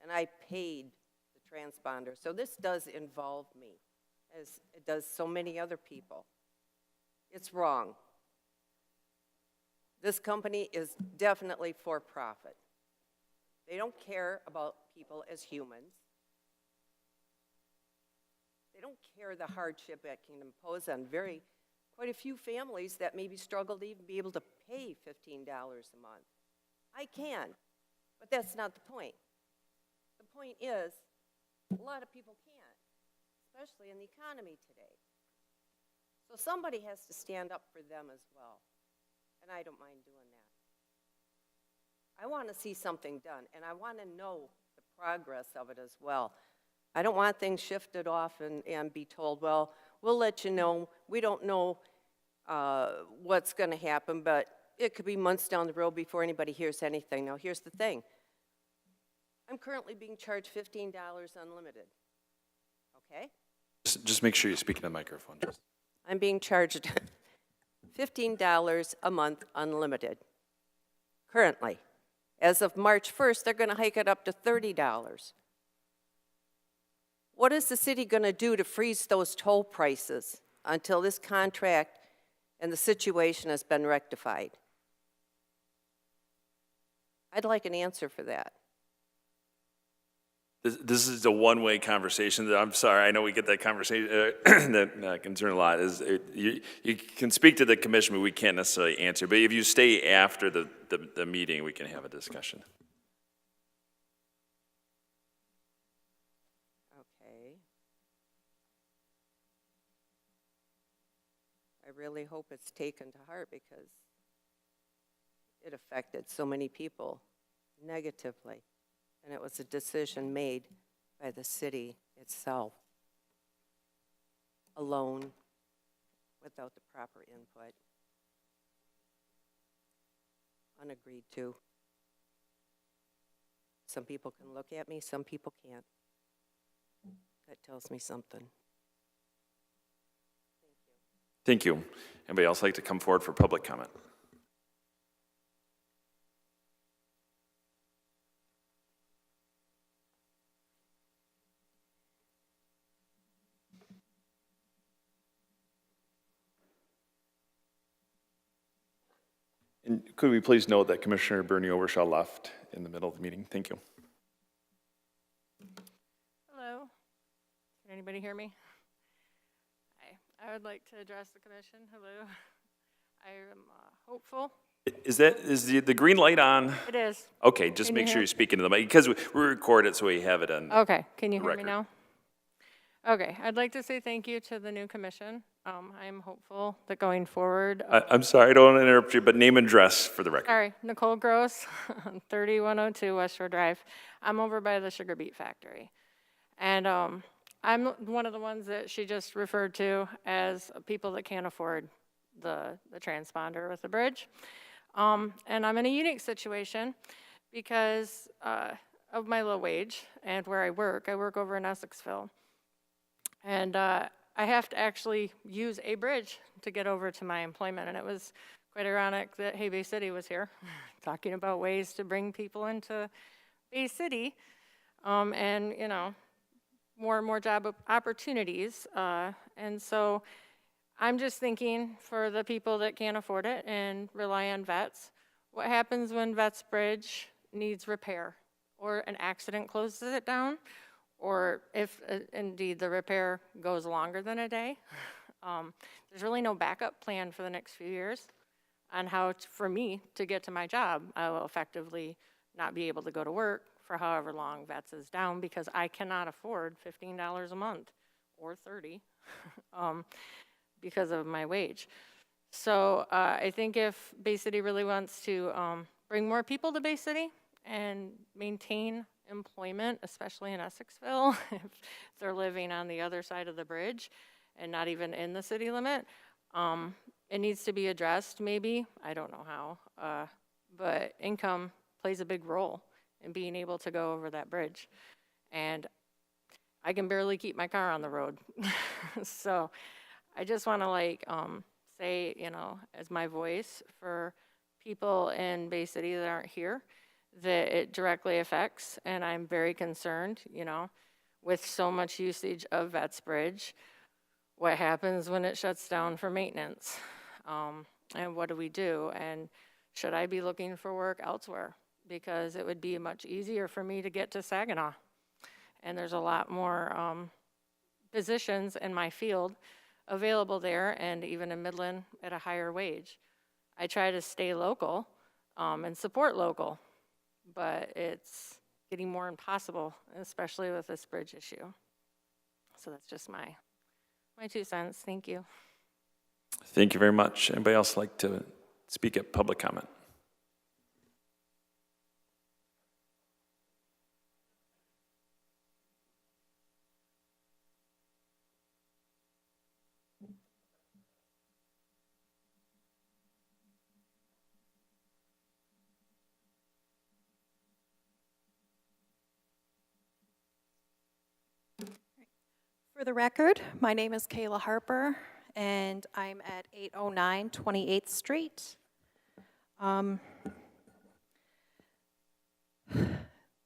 And I paid the transponder. So this does involve me, as it does so many other people. It's wrong. This company is definitely for profit. They don't care about people as humans. They don't care the hardship it can impose on quite a few families that maybe struggle to even be able to pay $15 a month. I can, but that's not the point. point is, a lot of people can't, especially in the economy today. So somebody has to stand up for them as well, and I don't mind doing that. I want to see something done, and I want to know the progress of it as well. I don't want things shifted off and be told, well, we'll let you know. We don't know what's going to happen, but it could be months down the road before anybody hears anything. Now, here's the thing. I'm currently being charged $15 unlimited, okay? Just make sure you speak in the microphone. I'm being charged $15 a month unlimited, currently. As of March 1st, they're going to hike it up to $30. What is the city going to do to freeze those toll prices until this contract and the situation has been rectified? I'd like an answer for that. This is a one-way conversation. I'm sorry, I know we get that conversation, that concern a lot. You can speak to the commission, but we can't necessarily answer. But if you stay after the meeting, we can have a discussion. Okay. I really hope it's taken to heart because it affected so many people negatively. And it was a decision made by the city itself, alone, without the proper input, unagreed to. Some people can look at me, some people can't. That tells me something. Thank you. Anybody else like to come forward for public comment? And could we please note that Commissioner Bernie Overshaw left in the middle of the meeting? Thank you. Hello. Can anybody hear me? Hi. I would like to address the commission. Hello. I am hopeful. Is the green light on? It is. Okay, just Can make you sure hear? you speak into the mic, because we record it so we have it on. Okay. Can you the hear me record. now? Okay. I'd like to say thank you to the new commission. I'm hopeful that going forward. I'm sorry, I don't want to interrupt you, but name and address for the record. Sorry, Nicole Gross, 3102 West Shore Drive. I'm over by the sugar beet factory. And I'm one of the ones that she just referred to as people that can't afford the transponder with the bridge. And I'm in a unique situation because of my low wage and where I work. I work over in Essexville. And I have to actually use a bridge to get over to my employment. And it was quite ironic that Hey Bay City was here talking about ways to bring people into Bay City and, you know, more and more job opportunities. And so I'm just thinking for the people that can't afford it and rely on vets, what happens when Vets Bridge needs repair or an accident closes it down? Or if indeed the repair goes longer than a day, there's really no backup plan for the next few years on how for me to get to my job. I will effectively not be able to go to work for however long Vets is down because I cannot afford $15 a month or $30 because of my wage. So I think if Bay City really wants to bring more people to Bay City and maintain employment, especially in Essexville, if they're living on the other side of the bridge and not even in the city limit. It needs to be addressed, maybe. I don't know how. But income plays a big role in being able to go over that bridge. And I can barely keep my car on the road. So I just want to say, you know, as my voice for people in Bay City that aren't here, that it directly affects, and I'm very concerned, you know, with so much usage of Vets Bridge, what happens when it shuts down for maintenance? And what do we do? And should I be looking for work elsewhere? Because it would be much easier for me to get to Saginaw. And there's a lot more positions in my field available there, and even in Midland at a higher wage. I try to stay local and support local. But it's getting more impossible, especially with this bridge issue. So that's just my 2 cents. Thank you. Thank you very much. Anybody else like to speak at public comment? For the record, my name is Kayla Harper, and I'm at 809 28th Street.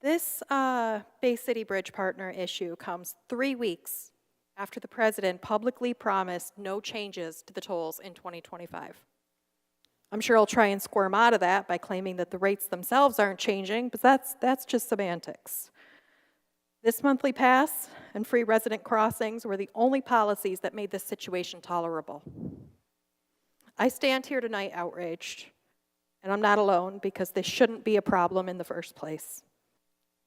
This Bay City Bridge Partner issue comes 3 weeks after the president publicly promised no changes to the tolls in 2025. I'm sure he'll try and squirm out of that by claiming that the rates themselves aren't changing, but that's just semantics. This monthly pass and free resident crossings were the only policies that made this situation tolerable. I stand here tonight outraged, and I'm not alone because this shouldn't be a problem in the first place.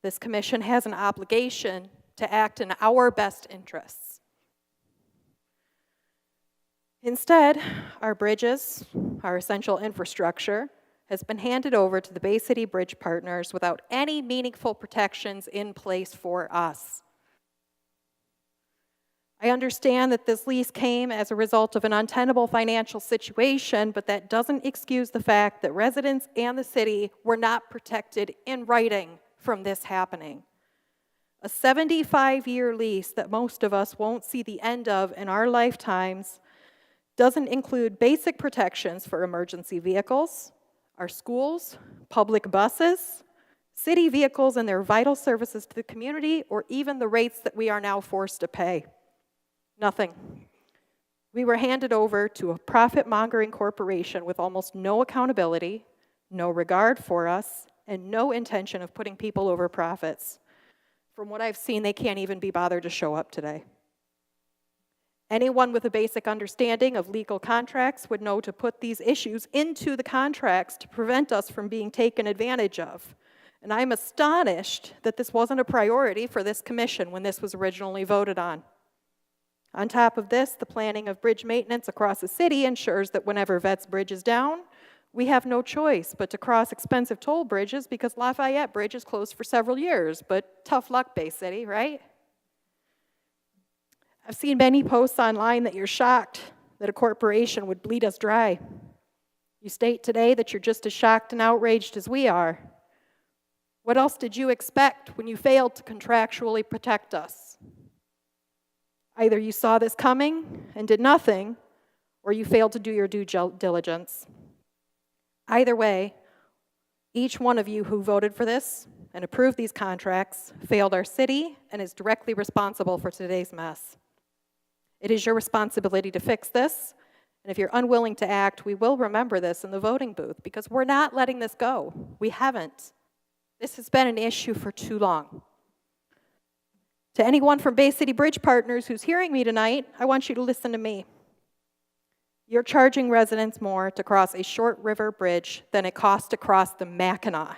This commission has an obligation to act in our best interests. Instead, our bridges, our essential infrastructure, has been handed over to the Bay City Bridge Partners without any meaningful protections in place for us. I understand that this lease came as a result of an untenable financial situation, but that doesn't excuse the fact that residents and the city were not protected in writing from this happening. A 75-year lease that most of us won't see the end of in our lifetimes doesn't include basic protections for emergency vehicles, our schools, public buses, city vehicles and their vital services to the community, or even the rates that we are now forced to pay. Nothing. We were handed over to a profit-mongering corporation with almost no accountability, no regard for us, and no intention of putting people over profits. From what I've seen, they can't even be bothered to show up today. Anyone with a basic understanding of legal contracts would know to put these issues into the contracts to prevent us from being taken advantage of. And I'm astonished that this wasn't a priority for this commission when this was originally voted on. On top of this, the planning of bridge maintenance across the city ensures that whenever Vets Bridge is down, we have no choice but to cross expensive toll bridges because Lafayette Bridge is closed for several years, but tough luck, Bay City, right? I've seen many posts online that you're shocked that a corporation would bleed us dry. You state today that you're just as shocked and outraged as we are. What else did you expect when you failed to contractually protect us? Either you saw this coming and did nothing, or you failed to do your due diligence. Either way, each one of you who voted for this and approved these contracts failed our city and is directly responsible for today's mess. It is your responsibility to fix this, and if you're unwilling to act, we will remember this in the voting booth because we're not letting this go. We haven't. This has been an issue for too long. To anyone from Bay City Bridge Partners who's hearing me tonight, I want you to listen to me. You're charging residents more to cross a short river bridge than it costs to cross the Mackinac,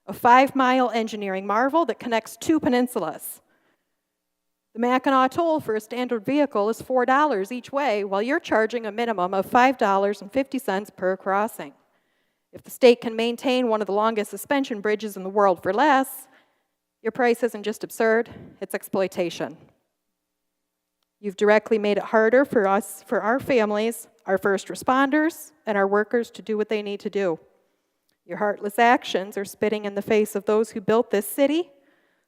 a 5-mile engineering marvel that connects 2 peninsulas. The Mackinac toll for a standard vehicle is $4 each way, while you're charging a minimum of $5.50 per crossing. If the state can maintain one of the longest suspension bridges in the world for less, your price isn't just absurd, it's exploitation. You've directly made it harder for us, for our families, our first responders, and our workers to do what they need to do. Your heartless actions are spitting in the face of those who built this city,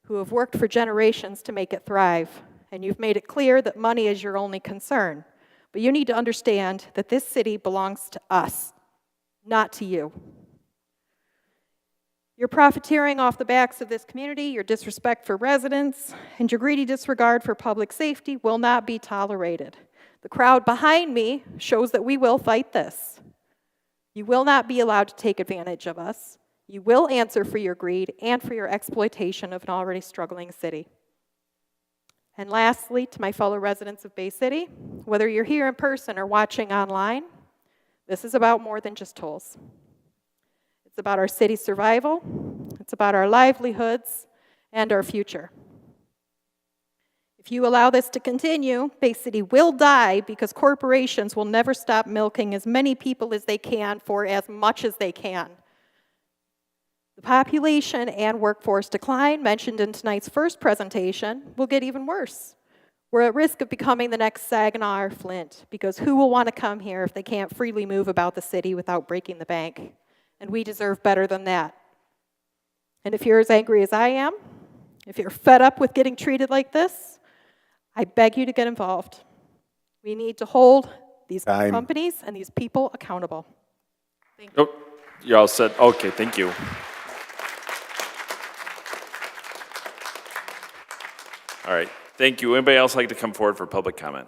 who have worked for generations to make it thrive. And you've made it clear that money is your only concern. But you need to understand that this city belongs to us, not to you. Your profiteering off the backs of this community, your disrespect for residents, and your greedy disregard for public safety will not be tolerated. The crowd behind me shows that we will fight this. You will not be allowed to take advantage of us. You will answer for your greed and for your exploitation of an already struggling city. And lastly, to my fellow residents of Bay City, whether you're here in person or watching online, this is about more than just tolls. It's about our city's survival, it's about our livelihoods, and our future. If you allow this to continue, Bay City will die because corporations will never stop milking as many people as they can for as much as they can. The population and workforce decline mentioned in tonight's first presentation will get even worse. We're at risk of becoming the next Saginaw or Flint, because who will want to come here if they can't freely move about the city without breaking the bank? And we deserve better than that. And if you're as angry as I am, if you're fed up with getting treated like this, I beg you to get involved. We need to hold these companies and these people accountable. Thank you. Oh, you all said, okay, thank you. All right, thank you. Anybody else like to come forward for public comment?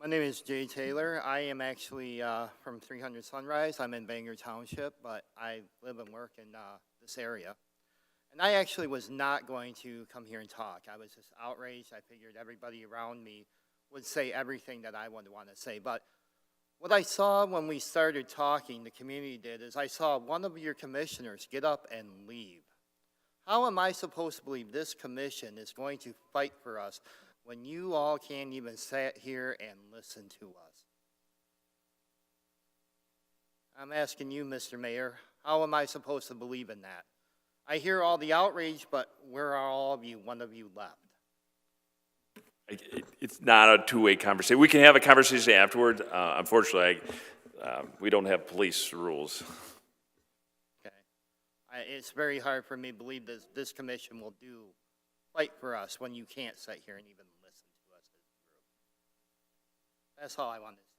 My name is Jay Taylor. I am actually from 300 Sunrise. I'm in Bangor Township, but I live and work in this area. And I actually was not going to come here and talk. I was just outraged. I figured everybody around me would say everything that I would want to say. But what I saw when we started talking, the community did, is I saw one of your commissioners get up and leave. How am I supposed to believe this commission is going to fight for us when you all can't even sit here and listen to us? I'm asking you, Mr. Mayor, how am I supposed to believe in that? I hear all the outrage, but where are all of you, one of you left? It's not a two-way conversation. We can have a conversation afterward. Unfortunately, we don't have police rules. Okay. It's very hard for me to believe this commission will fight for us when you can't sit here and even listen to us as a group. That's all I wanted to say.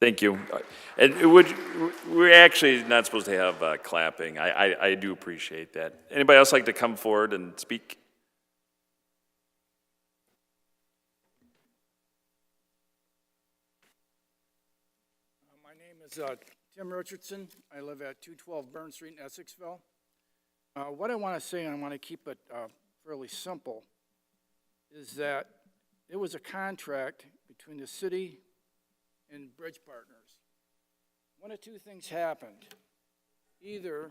Thank you. And we're actually not supposed to have clapping. I do appreciate that. Anybody else like to come forward and speak? My name is Tim Richardson. I live at 212 Burn Street in Essexville. What I want to say, and I want to keep it fairly simple, is that it was a contract between the city and bridge partners. One of two things happened. Either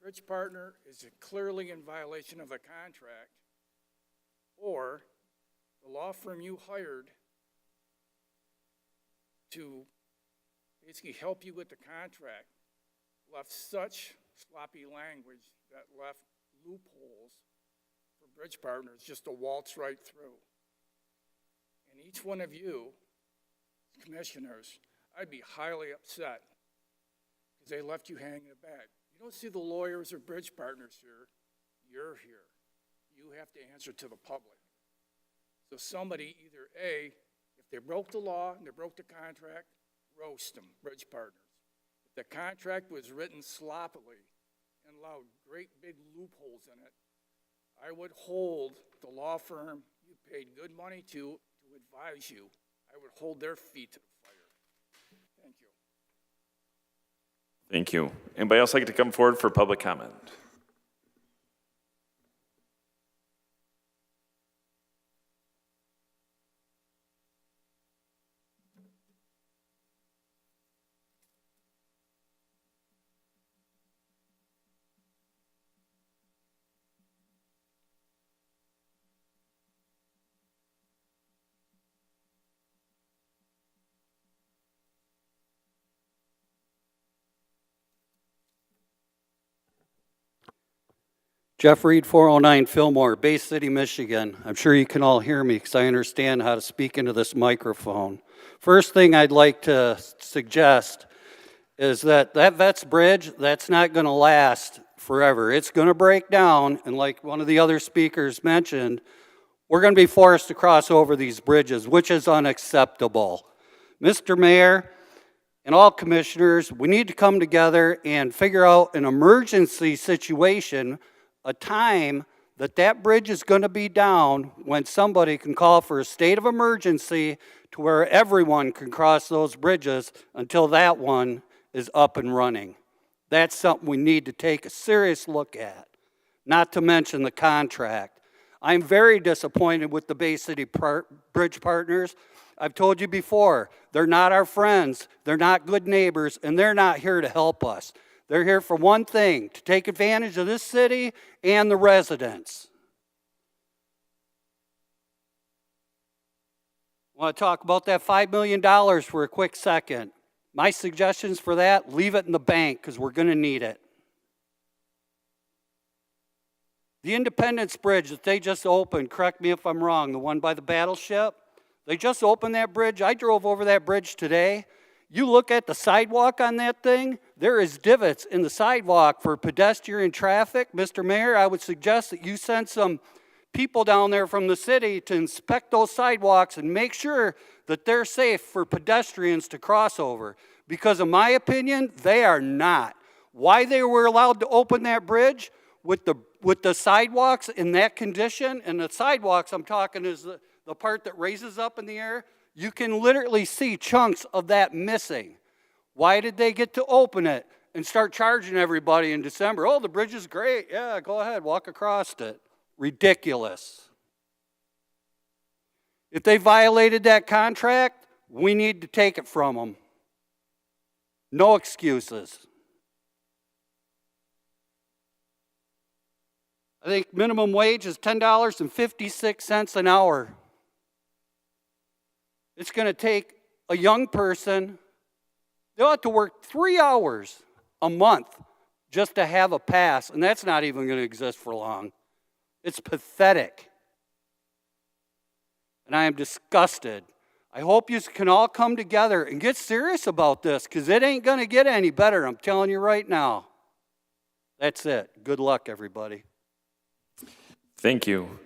bridge partner is clearly in violation of the contract, or the law firm you hired to basically help you with the contract left such sloppy language that left loopholes for bridge partners just to waltz right through. And each one of you, commissioners, I'd be highly upset because they left you hanging the bag. You don't see the lawyers or bridge partners here. You're here. You have to answer to the public. So somebody either A, if they broke the law and they broke the contract, roast them, bridge partners. If the contract was written sloppily and allowed great big loopholes in it, I would hold the law firm you paid good money to advise you. I would hold their feet to the fire. Thank you. Thank you. Anybody else like to come forward for public comment? Jeff Reed, 409 Fillmore, Bay City, Michigan. I'm sure you can all hear me because I understand how to speak into this microphone. First thing I'd like to suggest is that Vets Bridge, that's not going to last forever. It's going to break down, and like one of the other speakers mentioned, we're going to be forced to cross over these bridges, which is unacceptable. Mr. Mayor and all commissioners, we need to come together and figure out an emergency situation, a time that bridge is going to be down when somebody can call for a state of emergency to where everyone can cross those bridges until that one is up and running. That's something we need to take a serious look at, not to mention the contract. I'm very disappointed with the Bay City Bridge Partners. I've told you before, they're not our friends, they're not good neighbors, and they're not here to help us. They're here for one thing, to take advantage of this city and the residents. I want to talk about that $5 million for a quick second. My suggestions for that, leave it in the bank because we're going to need it. The Independence Bridge that they just opened, correct me if I'm wrong, the one by the battleship, they just opened that bridge. I drove over that bridge today. You look at the sidewalk on that thing, there is divots in the sidewalk for pedestrian traffic. Mr. Mayor, I would suggest that you send some people down there from the city to inspect those sidewalks and make sure that they're safe for pedestrians to cross over. Because in my opinion, they are not. Why they were allowed to open that bridge with the sidewalks in that condition, and the sidewalks I'm talking is the part that raises up in the air, you can literally see chunks of that missing. Why did they get to open it and start charging everybody in December? Oh, the bridge is great. Yeah, go ahead, walk across it. Ridiculous. If they violated that contract, we need to take it from them. No excuses. I think minimum wage is $10.56 an hour. It's going to take a young person, they'll have to work 3 hours a month just to have a pass, and that's not even going to exist for long. It's pathetic. And I am disgusted. I hope you can all come together and get serious about this, because it ain't going to get any better, I'm telling you right now. That's it. Good luck, everybody. Thank you.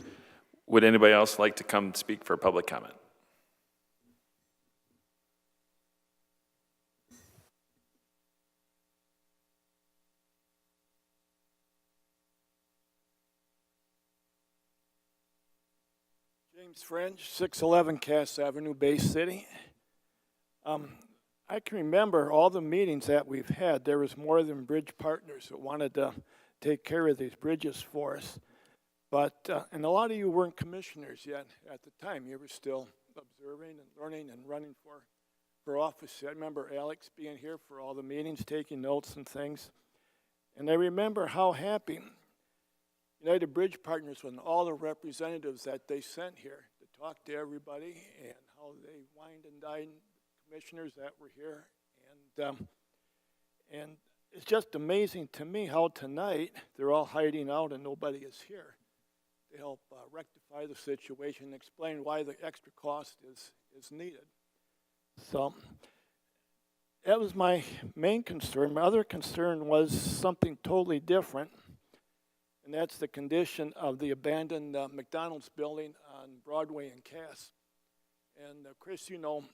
Would anybody else like to come speak for public comment? James French, 611 Cass Avenue, Bay City. I can remember all the meetings that we've had. There was more than bridge partners that wanted to take care of these bridges for us. But, and a lot of you weren't commissioners yet at the time. You were still observing and learning and running for office. I remember Alex being here for all the meetings, taking notes and things. And I remember how happy United Bridge Partners and all the representatives that they sent here to talk to everybody, and how they wined and dined the commissioners that were here. And it's just amazing to me how tonight they're all hiding out and nobody is here to help rectify the situation and explain why the extra cost is needed. So that was my main concern. My other concern was something totally different, and that's the condition of the abandoned McDonald's building on Broadway and Cass. And Chris, you know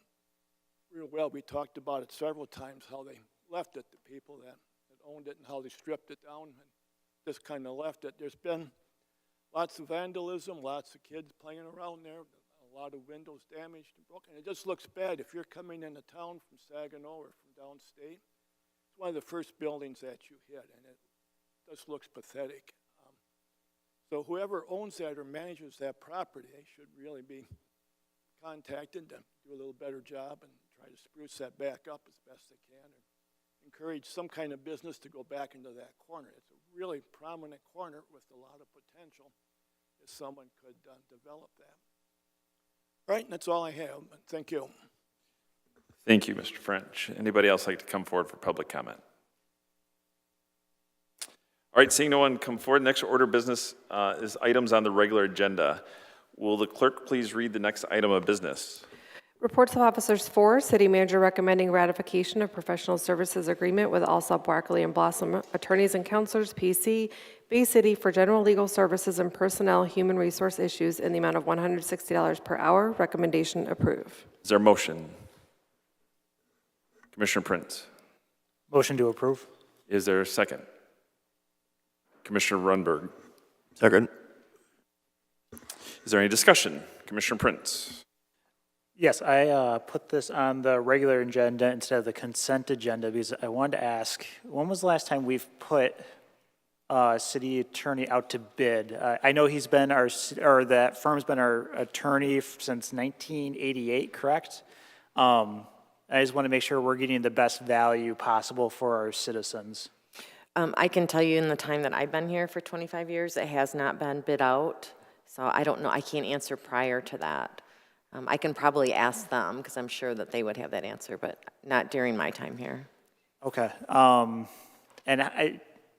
real well, we talked about it several times, how they left it to people that owned it and how they stripped it down and just kind of left it. There's been lots of vandalism, lots of kids playing around there, a lot of windows damaged and broken. It just looks bad if you're coming into town from Saginaw or from downstate. It's one of the first buildings that you hit, and it just looks pathetic. So whoever owns that or manages that property, they should really be contacted to do a little better job and try to spruce that back up as best they can, and encourage some kind of business to go back into that corner. It's a really prominent corner with a lot of potential if someone could develop that. All right, and that's all I have. Thank you. Thank you, Mr. French. Anybody else like to come forward for public comment? All right, seeing no one come forward, next order of business is items on the regular agenda. Will the clerk please read the next item of business? Reports of Officers 4, City Manager recommending ratification of professional services agreement with Alsop, Barkley, and Blossom Attorneys and Counselors, PC, Bay City for general legal services and personnel human resource issues in the amount of $160 per hour. Recommendation approve. Is there a motion? Commissioner Prince. Motion to approve. Is there a second? Commissioner Runberg. Second. Is there any discussion? Commissioner Prince. Yes, I put this on the regular agenda instead of the consent agenda because I wanted to ask, when was the last time we've put city attorney out to bid? I know he's been or that firm's been our attorney since 1988, correct? I just want to make sure we're getting the best value possible for our citizens. I can tell you in the time that I've been here for 25 years, it has not been bid out. So I don't know, I can't answer prior to that. I can probably ask them because I'm sure that they would have that answer, but not during my time here. Okay.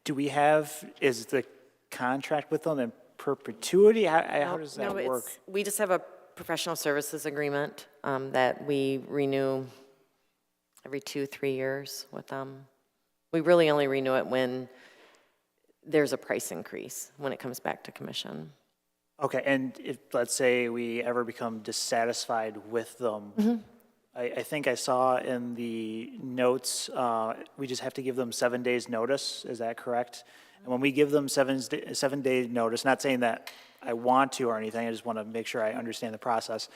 Do we have, is the contract with them in perpetuity? How does that work? We just have a professional services agreement that we renew every 2-3 years with them. We really only renew it when there's a price increase, when it comes back to commission. Okay, and if, let's say, we ever become dissatisfied with them, I think I saw in the notes, we just have to give them 7 days notice, is that correct? And when we give them 7 day notice, not saying that I want to or anything, I just want to make sure I understand the process.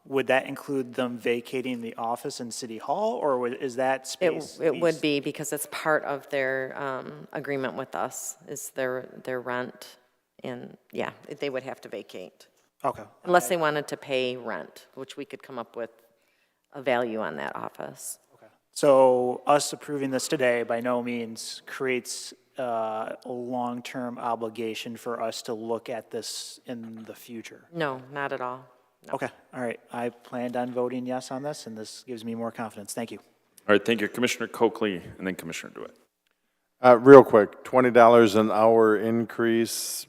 Would that include them vacating the office in City Hall, or is that space? It would be, because it's part of their agreement with us, is their rent, and yeah, they would have to vacate. Okay. Unless they wanted to pay rent, which we could come up with a value on that office. Okay. So us approving this today by no means creates a long-term obligation for us to look at this in the future. No, not at all. No. Okay, all right. I planned on voting yes on this, and this gives me more confidence. Thank you. All right, thank you. Commissioner Coakley, and then Commissioner DeWitt. Real quick, $20 an hour increase,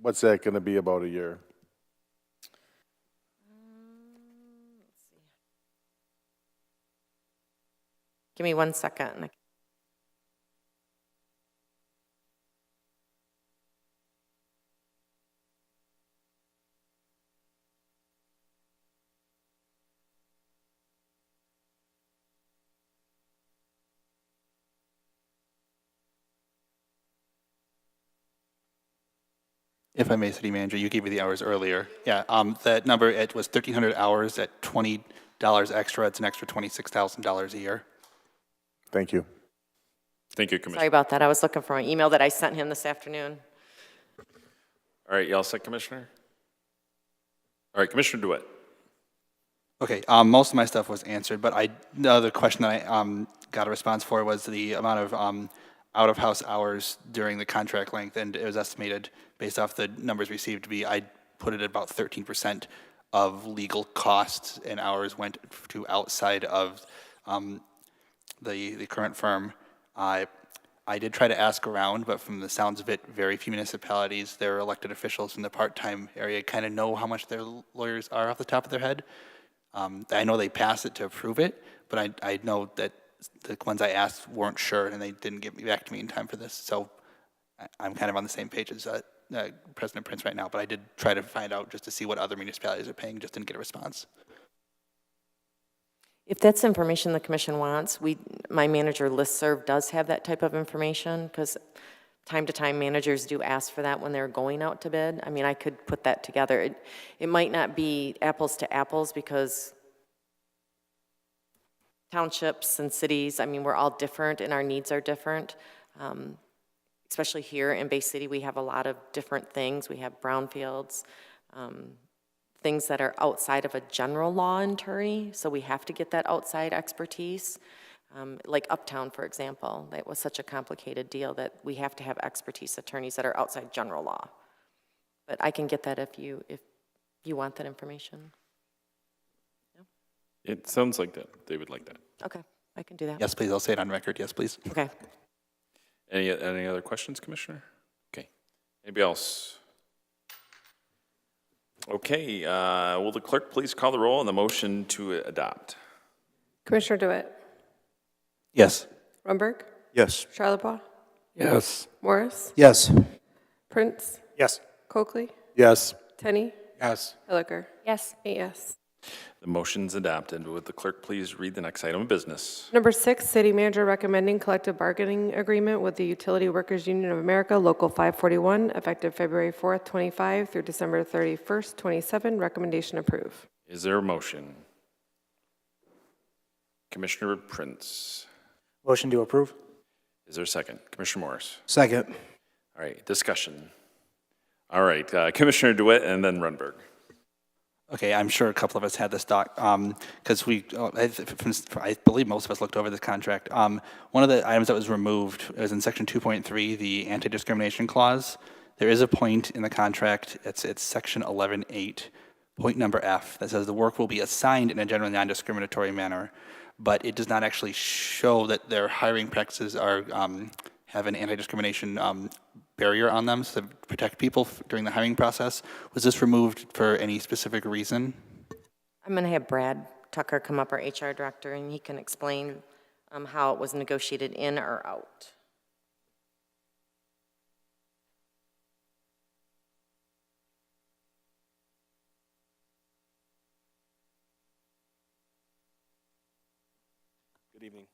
what's that gonna be about a year? Give me 1 second. If I may, City Manager, you gave me the hours earlier. Yeah, that number, it was 1,300 hours at $20 extra. It's an extra $26,000 a year. Thank you. Thank you, Commissioner. Sorry about that. I was looking for an email that I sent him this afternoon. All right, you all set, Commissioner? All right, Commissioner DeWitt. Okay, most of my stuff was answered, but the other question that I got a response for was the amount of out-of-house hours during the contract length, and it was estimated, based off the numbers received, to be, I put it at about 13% of legal costs and hours went to outside of the current firm. I did try to ask around, but from the sounds of it, very few municipalities, their elected officials in the part-time area kind of know how much their lawyers are off the top of their head. I know they pass it to approve it, but I know that the ones I asked weren't sure, and they didn't get back to me in time for this. So I'm kind of on the same page as President Prince right now, but I did try to find out just to see what other municipalities are paying, just didn't get a response. If that's information the commission wants, my manager listserv does have that type of information, because time to time managers do ask for that when they're going out to bid. I mean, I could put that together. It might not be apples to apples, because townships and cities, I mean, we're all different and our needs are different. Especially here in Bay City, we have a lot of different things. We have brownfields, things that are outside of a general law attorney, so we have to get that outside expertise. Like Uptown, for example, that was such a complicated deal that we have to have expertise attorneys that are outside general law. But I can get that if you want that information. Yeah? It sounds like that. They would like that. Okay, I can do that. Yes, please. I'll say it on record. Yes, please. Okay. Any other questions, Commissioner? Okay. Anybody else? Okay, will the clerk please call the roll on the motion to adopt? Commissioner DeWitt? Yes. Rumberg? Yes. Charlebois? Yes. Morris? Yes. Prince? Yes. Coakley? Yes. Tenney? Yes. Hilliker? Yes. 8 yes. The motion's adopted. Would the clerk please read the next item of business? Number 6, City Manager recommending collective bargaining agreement with the Utility Workers Union of America, Local 541, effective February 4th, 25 through December 31st, 27. Recommendation approved. Is there a motion? Commissioner Prince. Motion to approve? Is there a second? Commissioner Morris. Second. All right, discussion. All right, Commissioner DeWitt and then Runberg. Okay, I'm sure a couple of us had this doc, because I believe most of us looked over this contract. One of the items that was removed was in section 2.3, the anti-discrimination clause. There is a point in the contract, it's section 11.8, point number F, that says the work will be assigned in a generally non-discriminatory manner, but it does not actually show that their hiring practices are, have an anti-discrimination barrier on them to protect people during the hiring process. Was this removed for any specific reason? I'm going to have Brad Tucker come up, our HR director, and he can explain how it was negotiated in or out. Good evening.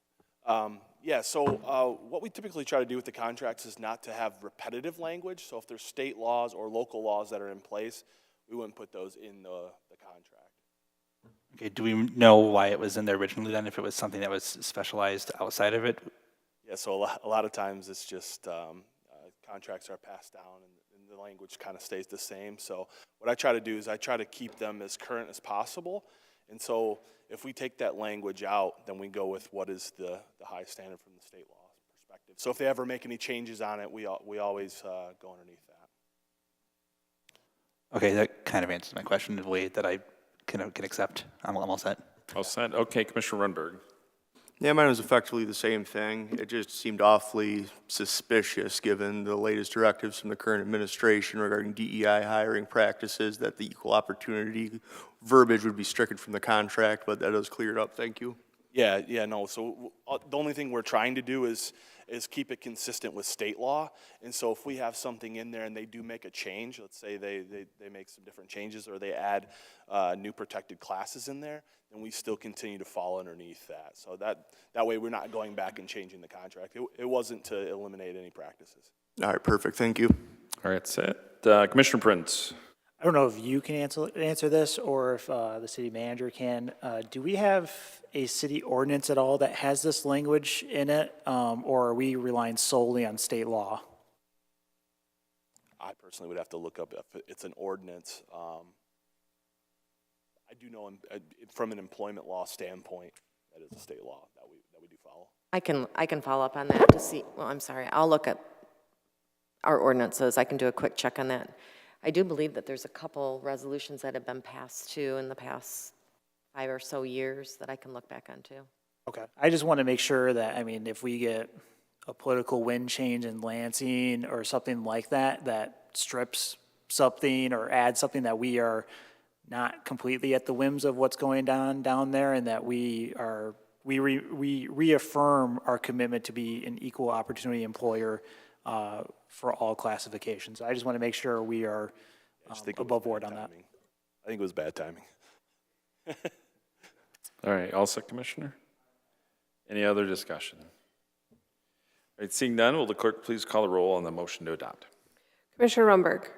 What we typically try to do with the contracts is not to have repetitive language. So if there's state laws or local laws that are in place, we wouldn't put those in the contract. Okay, do we know why it was in there originally then, if it was something that was specialized outside of it? Yeah, so a lot of times it's just contracts are passed down and the language kind of stays the same. So what I try to do is I try to keep them as current as possible. And so if we take that language out, then we go with what is the high standard from the state law perspective. So if they ever make any changes on it, we always go underneath that. Okay, that kind of answers my question in a way that I can accept. I'm all set. All set? Okay, Commissioner Runberg. Yeah, mine was effectively the same thing. It just seemed awfully suspicious, given the latest directives from the current administration regarding DEI hiring practices, that the equal opportunity verbiage would be stricken from the contract, but that is cleared up. Thank you. Yeah, no. So the only thing we're trying to do is keep it consistent with state law. And so if we have something in there and they do make a change, let's say they make some different changes or they add new protected classes in there, then we still continue to fall underneath that. So that way we're not going back and changing the contract. It wasn't to eliminate any practices. All right, perfect. Thank you. All right, set. Commissioner Prince. I don't know if you can answer this or if the city manager can. Do we have a city ordinance at all that has this language in it, or are we relying solely on state law? I personally would have to look up if it's an ordinance. I do know from an employment law standpoint, that is a state law that we do follow. I can follow up on that to see, well, I'm sorry, I'll look at our ordinances. I can do a quick check on that. I do believe that there's a couple resolutions that have been passed too in the past 5 or so years that I can look back on too. Okay. I just want to make sure that, I mean, if we get a political wind change in Lansing or something like that, that strips something or adds something, that we are not completely at the whims of what's going on down there, and that we reaffirm our commitment to be an equal opportunity employer for all classifications. I just want to make sure we are above board on that. I think it was bad timing. All right, all set, Commissioner? Any other discussion? All right, seeing none, will the clerk please call the roll on the motion to adopt? Commissioner Rumberg.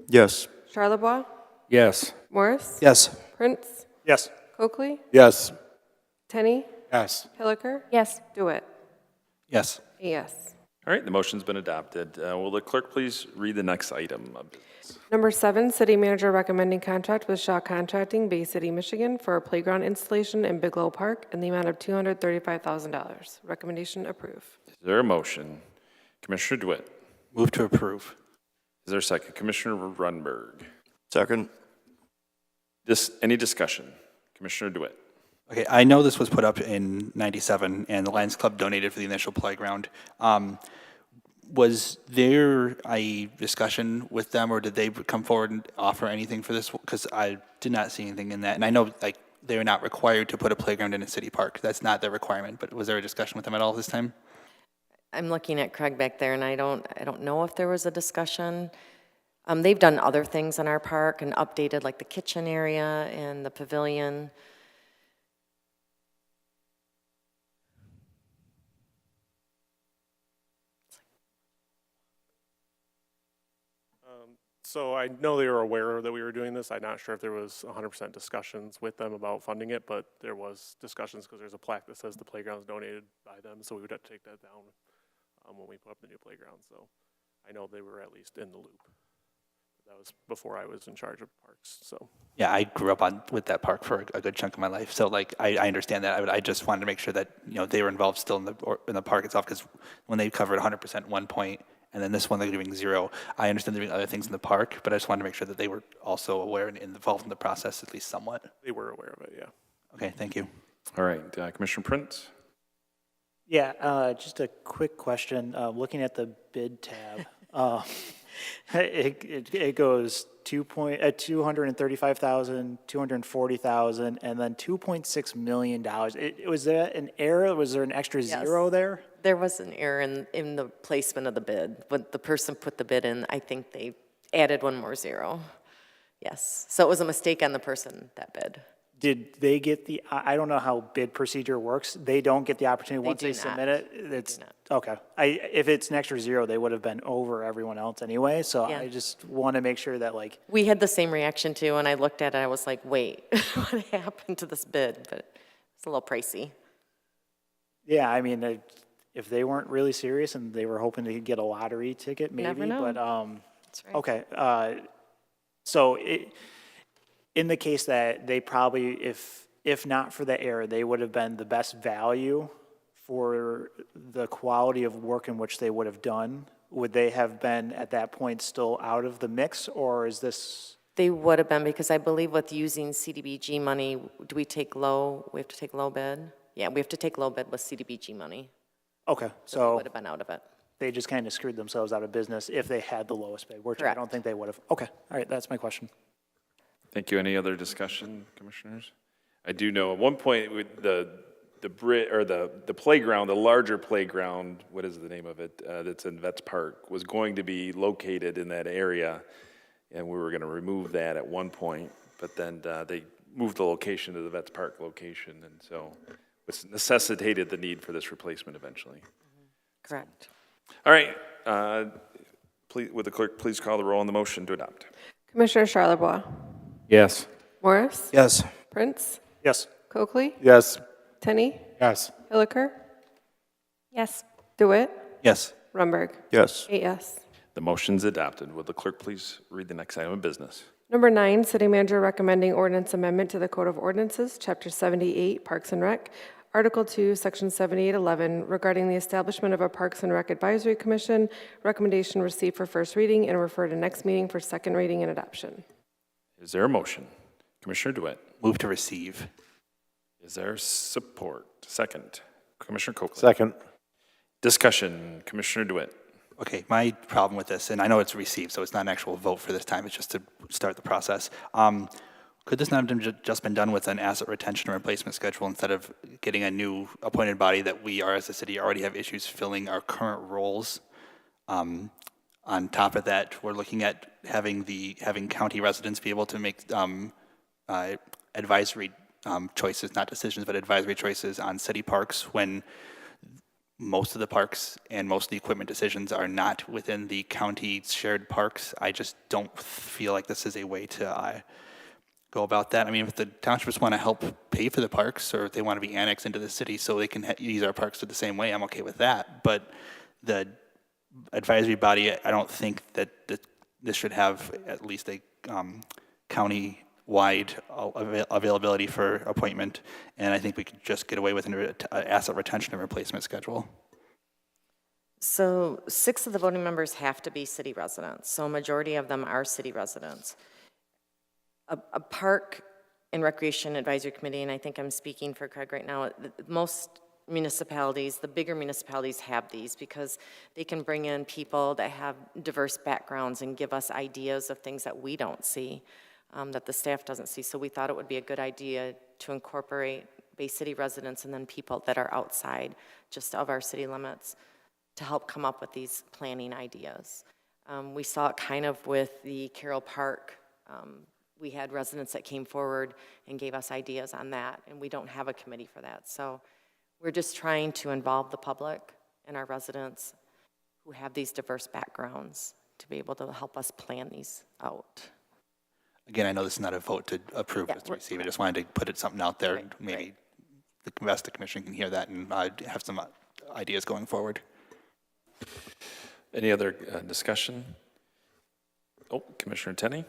Yes. Charlebois. Yes. Morris. Yes. Prince. Yes. Coakley. Yes. Tenney. Yes. Hilliker. Yes. DeWitt. Yes. Yes. All right, the motion's been adopted. Will the clerk please read the next item of business? Number 7, city manager recommending contract with Shaw Contracting, Bay City, Michigan, for a playground installation in Bigelow Park in the amount of $235,000. Recommendation approved. Is there a motion? Commissioner DeWitt. Move to approve. Is there a second? Commissioner Runberg. Second. Any discussion? Commissioner DeWitt. Okay, I know this was put up in '97, and the Lions Club donated for the initial playground. Was there a discussion with them, or did they come forward and offer anything for this? Because I did not see anything in that, and I know they're not required to put a playground in a city park. That's not their requirement. But was there a discussion with them at all this time? I'm looking at Craig back there, and I don't know if there was a discussion. They've done other things in our park and updated like the kitchen area and the pavilion. So I know they were aware that we were doing this. I'm not sure if there was 100% discussions with them about funding it, but there was discussions because there's a plaque that says the playground's donated by them, so we would have to take that down when we put up the new playground. So I know they were at least in the loop. That was before I was in charge of parks, so. Yeah, I grew up with that park for a good chunk of my life, so like I understand that. I just wanted to make sure that they were involved still in the park itself, because when they covered 100% at one point, and then this one they're doing 0. I understand they're doing other things in the park, but I just wanted to make sure that they were also aware and involved in the process at least somewhat. They were aware of it, yeah. Okay, thank you. All right, Commissioner Prince? Yeah, just a quick question. Looking at the bid tab, it goes 235,000, 240,000, and then $2.6 million. Was that an error? Was there an extra zero there? There was an error in the placement of the bid. When the person put the bid in, I think they added one more zero. Yes, so it was a mistake on the person that bid. Did they get I don't know how bid procedure works. They don't get the opportunity once they submit it? It's okay. If it's an extra zero, they would have been over everyone else anyway. So Yeah. I just want to make sure that We had the same reaction too. When I looked at it, I was like, wait, what happened to this bid? But it's a little pricey. yeah, I mean, if they weren't really serious and they were hoping to get a lottery ticket, maybe. Never know. But That's right. okay. So in the case that they probably, if not for the error, they would have been the best value for the quality of work in which they would have done, would they have been at that point still out of the mix, or is this? They would have been, because I believe with using CDBG money, do we take low? We have to take low bid? Yeah, we have to take low bid with CDBG money. Okay, So they so would have been out of it. they just kind of screwed themselves out of business if they had the lowest bid, which I Correct. don't think they would have. Okay, all right, that's my question. Thank you. Any other discussion, commissioners? I do know at one point with the playground, the larger playground, what is the name of it, that's in Vets Park, was going to be located in that area, and we were going to remove that at one point, but then they moved the location to the Vets Park location, and so it necessitated the need for this replacement eventually. Correct. All right, please, would the clerk please call the roll on the motion to adopt? Commissioner Charlebois? Yes. Morris? Yes. Prince? Yes. Coakley? Yes. Tenney? Yes. Hilliker? Yes. DeWitt? Yes. Rumberg? Yes. 8 yes. The motion's adopted. Would the clerk please read the next item of business? Number 9, city manager recommending ordinance amendment to the Code of Ordinances, Chapter 78, Parks and Rec, Article 2, Section 7811, regarding the establishment of a Parks and Rec Advisory Commission. Recommendation received for first reading and referred to next meeting for second reading and adoption. Is there a motion? Commissioner DeWitt. Move to receive. Is there support? Second. Commissioner Coakley. Second. Discussion. Commissioner DeWitt. Okay, my problem with this, and I know it's received, so it's not an actual vote for this time, it's just to start the process. Could this not have just been done with an asset retention and replacement schedule instead of getting a new appointed body that we are as a city already have issues filling our current roles? On top of that, we're looking at having county residents be able to make advisory choices, not decisions, but advisory choices on city parks when most of the parks and most of the equipment decisions are not within the county shared parks. I just don't feel like this is a way to go about that. I mean, if the townships want to help pay for the parks, or if they want to be annexed into the city so they can use our parks the same way, I'm okay with that. But the advisory body, I don't think that this should have at least a county-wide availability for appointment, and I think we could just get away with an asset retention and replacement schedule. So 6 of the voting members have to be city residents, so a majority of them are city residents. A park and recreation advisory committee, and I think I'm speaking for Craig right now, most municipalities, the bigger municipalities have these because they can bring in people that have diverse backgrounds and give us ideas of things that we don't see, that the staff doesn't see. So we thought it would be a good idea to incorporate Bay City residents and then people that are outside just of our city limits to help come up with these planning ideas. We saw it kind of with the Carroll Park. We had residents that came forward and gave us ideas on that, and we don't have a committee for that. So we're just trying to involve the public and our residents who have these diverse backgrounds to be able to help us plan these out. Again, I know this is not a vote to approve, Yeah, just to receive. I just wanted to put something out there. And maybe the rest of the commission can hear that and have some ideas going forward. Any other discussion? Oh, Commissioner Tenney?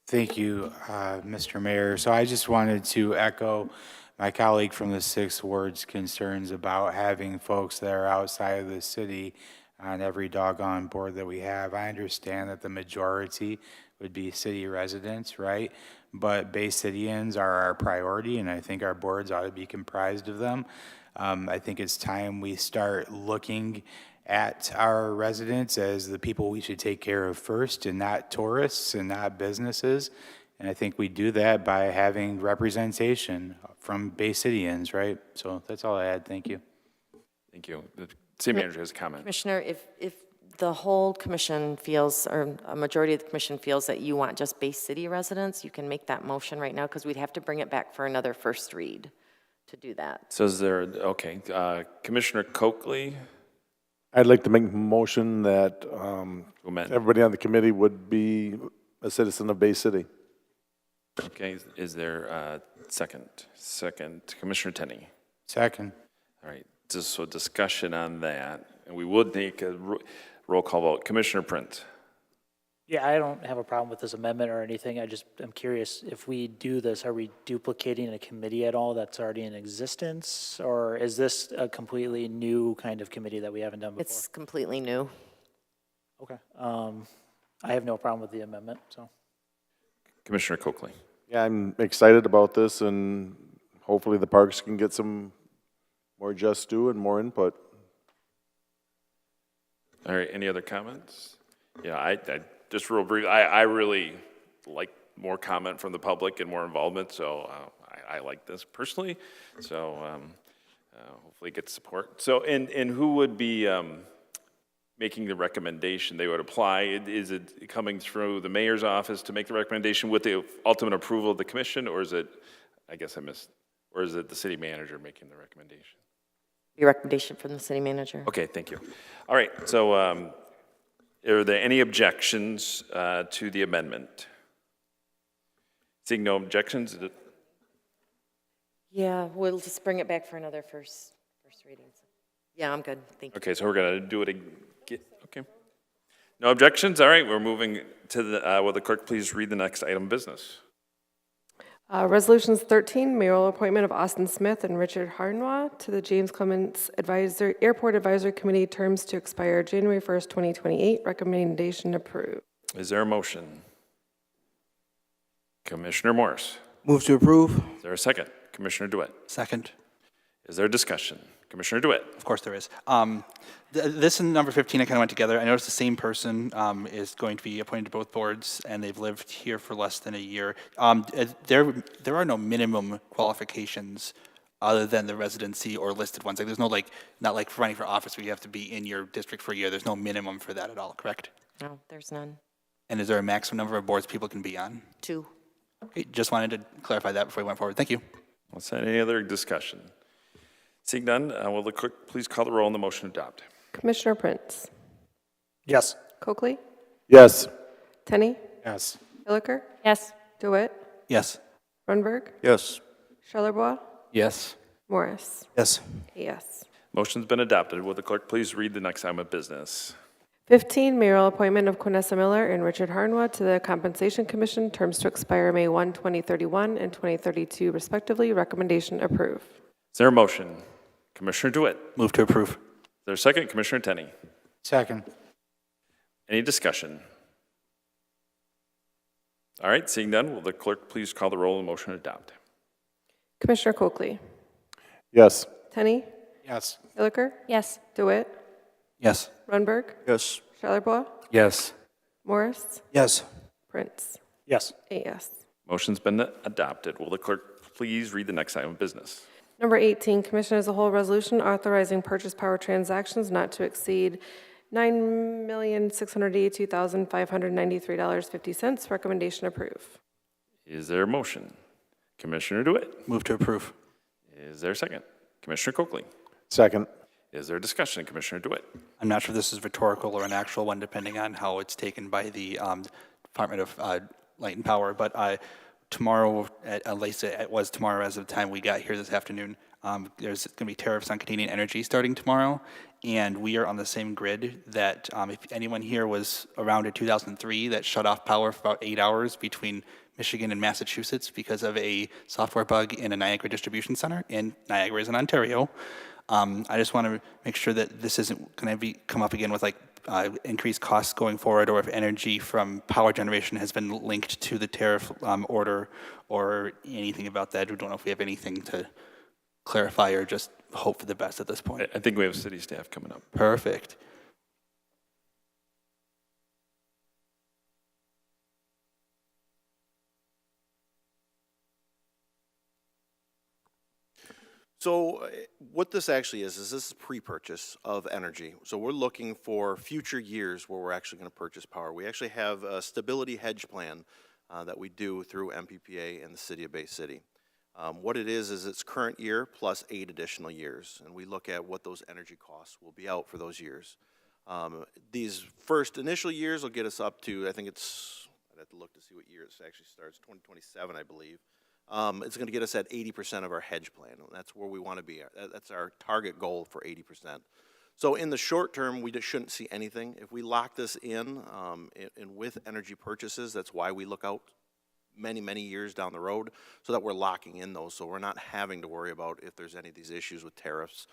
Thank you, Mr. Mayor. So I just wanted to echo my colleague from the 6th Ward's concerns about having folks that are outside of the city on every doggone board that we have. I understand that the majority would be city residents, right? But Bay Cityans are our priority, and I think our boards ought to be comprised of them. I think it's time we start looking at our residents as the people we should take care of first, and not tourists and not businesses. And I think we do that by having representation from Bay Cityans, right? So that's all I had. Thank you. Thank you. The city manager has a comment. Commissioner, if the whole commission feels, or a majority of the commission feels that you want just Bay City residents, you can make that motion right now, because we'd have to bring it back for another first read to do that. So is there, okay, Commissioner Coakley? I'd like to make a motion that Amend. everybody on the committee would be a citizen of Bay City. Okay, is there a second? Second, Commissioner Tenney. Second. All right, so discussion on that, and we would take a roll call vote. Commissioner Prince. Yeah, I don't have a problem with this amendment or anything. I'm curious, if we do this, are we duplicating a committee at all that's already in existence? Or is this a completely new kind of committee that we haven't done before? It's completely new. Okay. I have no problem with the amendment, so. Commissioner Coakley. Yeah, I'm excited about this, and hopefully the parks can get some more just due and more input. All right, any other comments? Yeah, I just real brief, I really like more comment from the public and more involvement, so I like this personally. So hopefully get support. So, and who would be making the recommendation? They would apply. Is it coming through the mayor's office to make the recommendation with the ultimate approval of the commission, or is it, I guess I missed, or is it the city manager making the recommendation? Your recommendation from the city manager. Okay, thank you. All right, so are there any objections to the amendment? Seeing no objections, Yeah, we'll just bring it back for another first reading. Yeah, I'm good, thank you. okay, so we're gonna do it again, okay. No objections, all right, we're moving to the, will the clerk please read the next item of business? Resolutions 13, mayoral appointment of Austin Smith and Richard Harnois to the James Clements Airport Advisory Committee, terms to expire January 1st, 2028. Recommendation approved. Is there a motion? Commissioner Morris. Move to approve. Is there a second? Commissioner DeWitt. Second. Is there discussion? Commissioner DeWitt. Of course there is. This and number 15, I kind of went together. I noticed the same person is going to be appointed to both boards, and they've lived here for less than a year. There are no minimum qualifications other than the residency or listed ones. Like there's no not like running for office where you have to be in your district for a year. There's no minimum for that at all, correct? No, there's none. And is there a maximum number of boards people can be on? 2. Okay, just wanted to clarify that before we went forward. Thank you. Let's have any other discussion? Seeing none, will the clerk please call the roll on the motion to adopt? Commissioner Prince. Yes. Coakley. Yes. Tenney. Yes. Hilliker. Yes. DeWitt. Yes. Runberg. Yes. Charlerbois. Yes. Morris. Yes. Yes. Motion's been adopted. Will the clerk please read the next item of business? 15, mayoral appointment of Quinessa Miller and Richard Harnois to the Compensation Commission, terms to expire May 1, 2031 and 2032 respectively. Recommendation approved. Is there a motion? Commissioner DeWitt. Move to approve. Is there a second? Commissioner Tenney. Second. Any discussion? All right, seeing none, will the clerk please call the roll on the motion to adopt? Commissioner Coakley. Yes. Tenney. Yes. Hilliker. Yes. DeWitt. Yes. Runberg. Yes. Charlerbois. Yes. Morris. Yes. Prince. Yes. 8 yes. Motion's been adopted. Will the clerk please read the next item of business? Number 18, Commission as a whole resolution authorizing purchase power transactions not to exceed $9,682,593.50. Recommendation approved. Is there a motion? Commissioner DeWitt. Move to approve. Is there a second? Commissioner Coakley. Second. Is there discussion, Commissioner DeWitt? I'm not sure if this is rhetorical or an actual one, depending on how it's taken by the Department of Light and Power, but tomorrow, at least it was tomorrow as of the time we got here this afternoon, there's going to be tariffs on Canadian energy starting tomorrow, and we are on the same grid that if anyone here was around in 2003 that shut off power for about 8 hours between Michigan and Massachusetts because of a software bug in a Niagara distribution center, and Niagara is in Ontario. I just want to make sure that this isn't going to come up again with like increased costs going forward, or if energy from power generation has been linked to the tariff order or anything about that. We don't know if we have anything to clarify or just hope for the best at this point. I think we have city staff coming up. Perfect. So what this actually is this is pre-purchase of energy. So we're looking for future years where we're actually going to purchase power. We actually have a stability hedge plan that we do through MPPA and the city of Bay City. What it is it's current year plus 8 additional years, and we look at what those energy costs will be out for those years. These first initial years will get us up to, I think I'd have to look to see what year it actually starts, 2027, I believe. It's going to get us at 80% of our hedge plan. That's where we want to be. That's our target goal for 80%. So in the short term, we just shouldn't see anything. If we lock this in and with energy purchases, that's why we look out many, many years down the road, so that we're locking in those, so we're not having to worry about if there's any of these issues with tariffs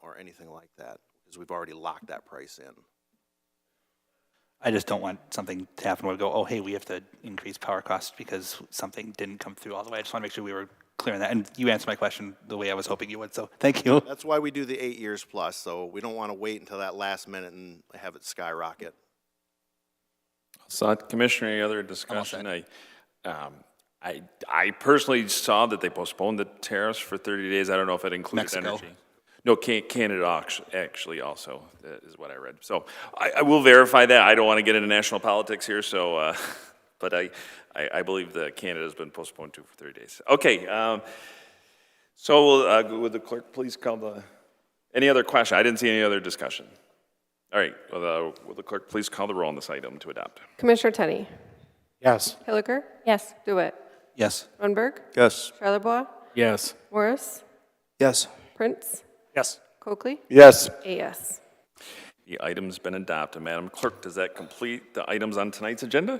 or anything like that, because we've already locked that price in. I just don't want something to happen where we go, oh, hey, we have to increase power costs because something didn't come through all the way. I just want to make sure we were clear on that. And you answered my question the way I was hoping you would, so thank you. That's why we do the 8 years plus, so we don't want to wait until that last minute and have it skyrocket. So, Commissioner, any other discussion? I personally saw that they postponed the tariffs for 30 days. I don't know if it included Mexico. energy. No, Canada actually also is what I read. So I will verify that. I don't want to get into national politics here, so but I believe that Canada's been postponed to for 30 days. Okay, so would the clerk please call the, any other question? I didn't see any other discussion. All right, will the clerk please call the roll on this item to adopt? Commissioner Tenney. Yes. Hilliker. Yes. DeWitt. Yes. Lundberg. Yes. Charlebois. Yes. Morris. Yes. Prince. Yes. Coakley. Yes. AS. The item's been adopted. Madam Clerk, does that complete the items on tonight's agenda?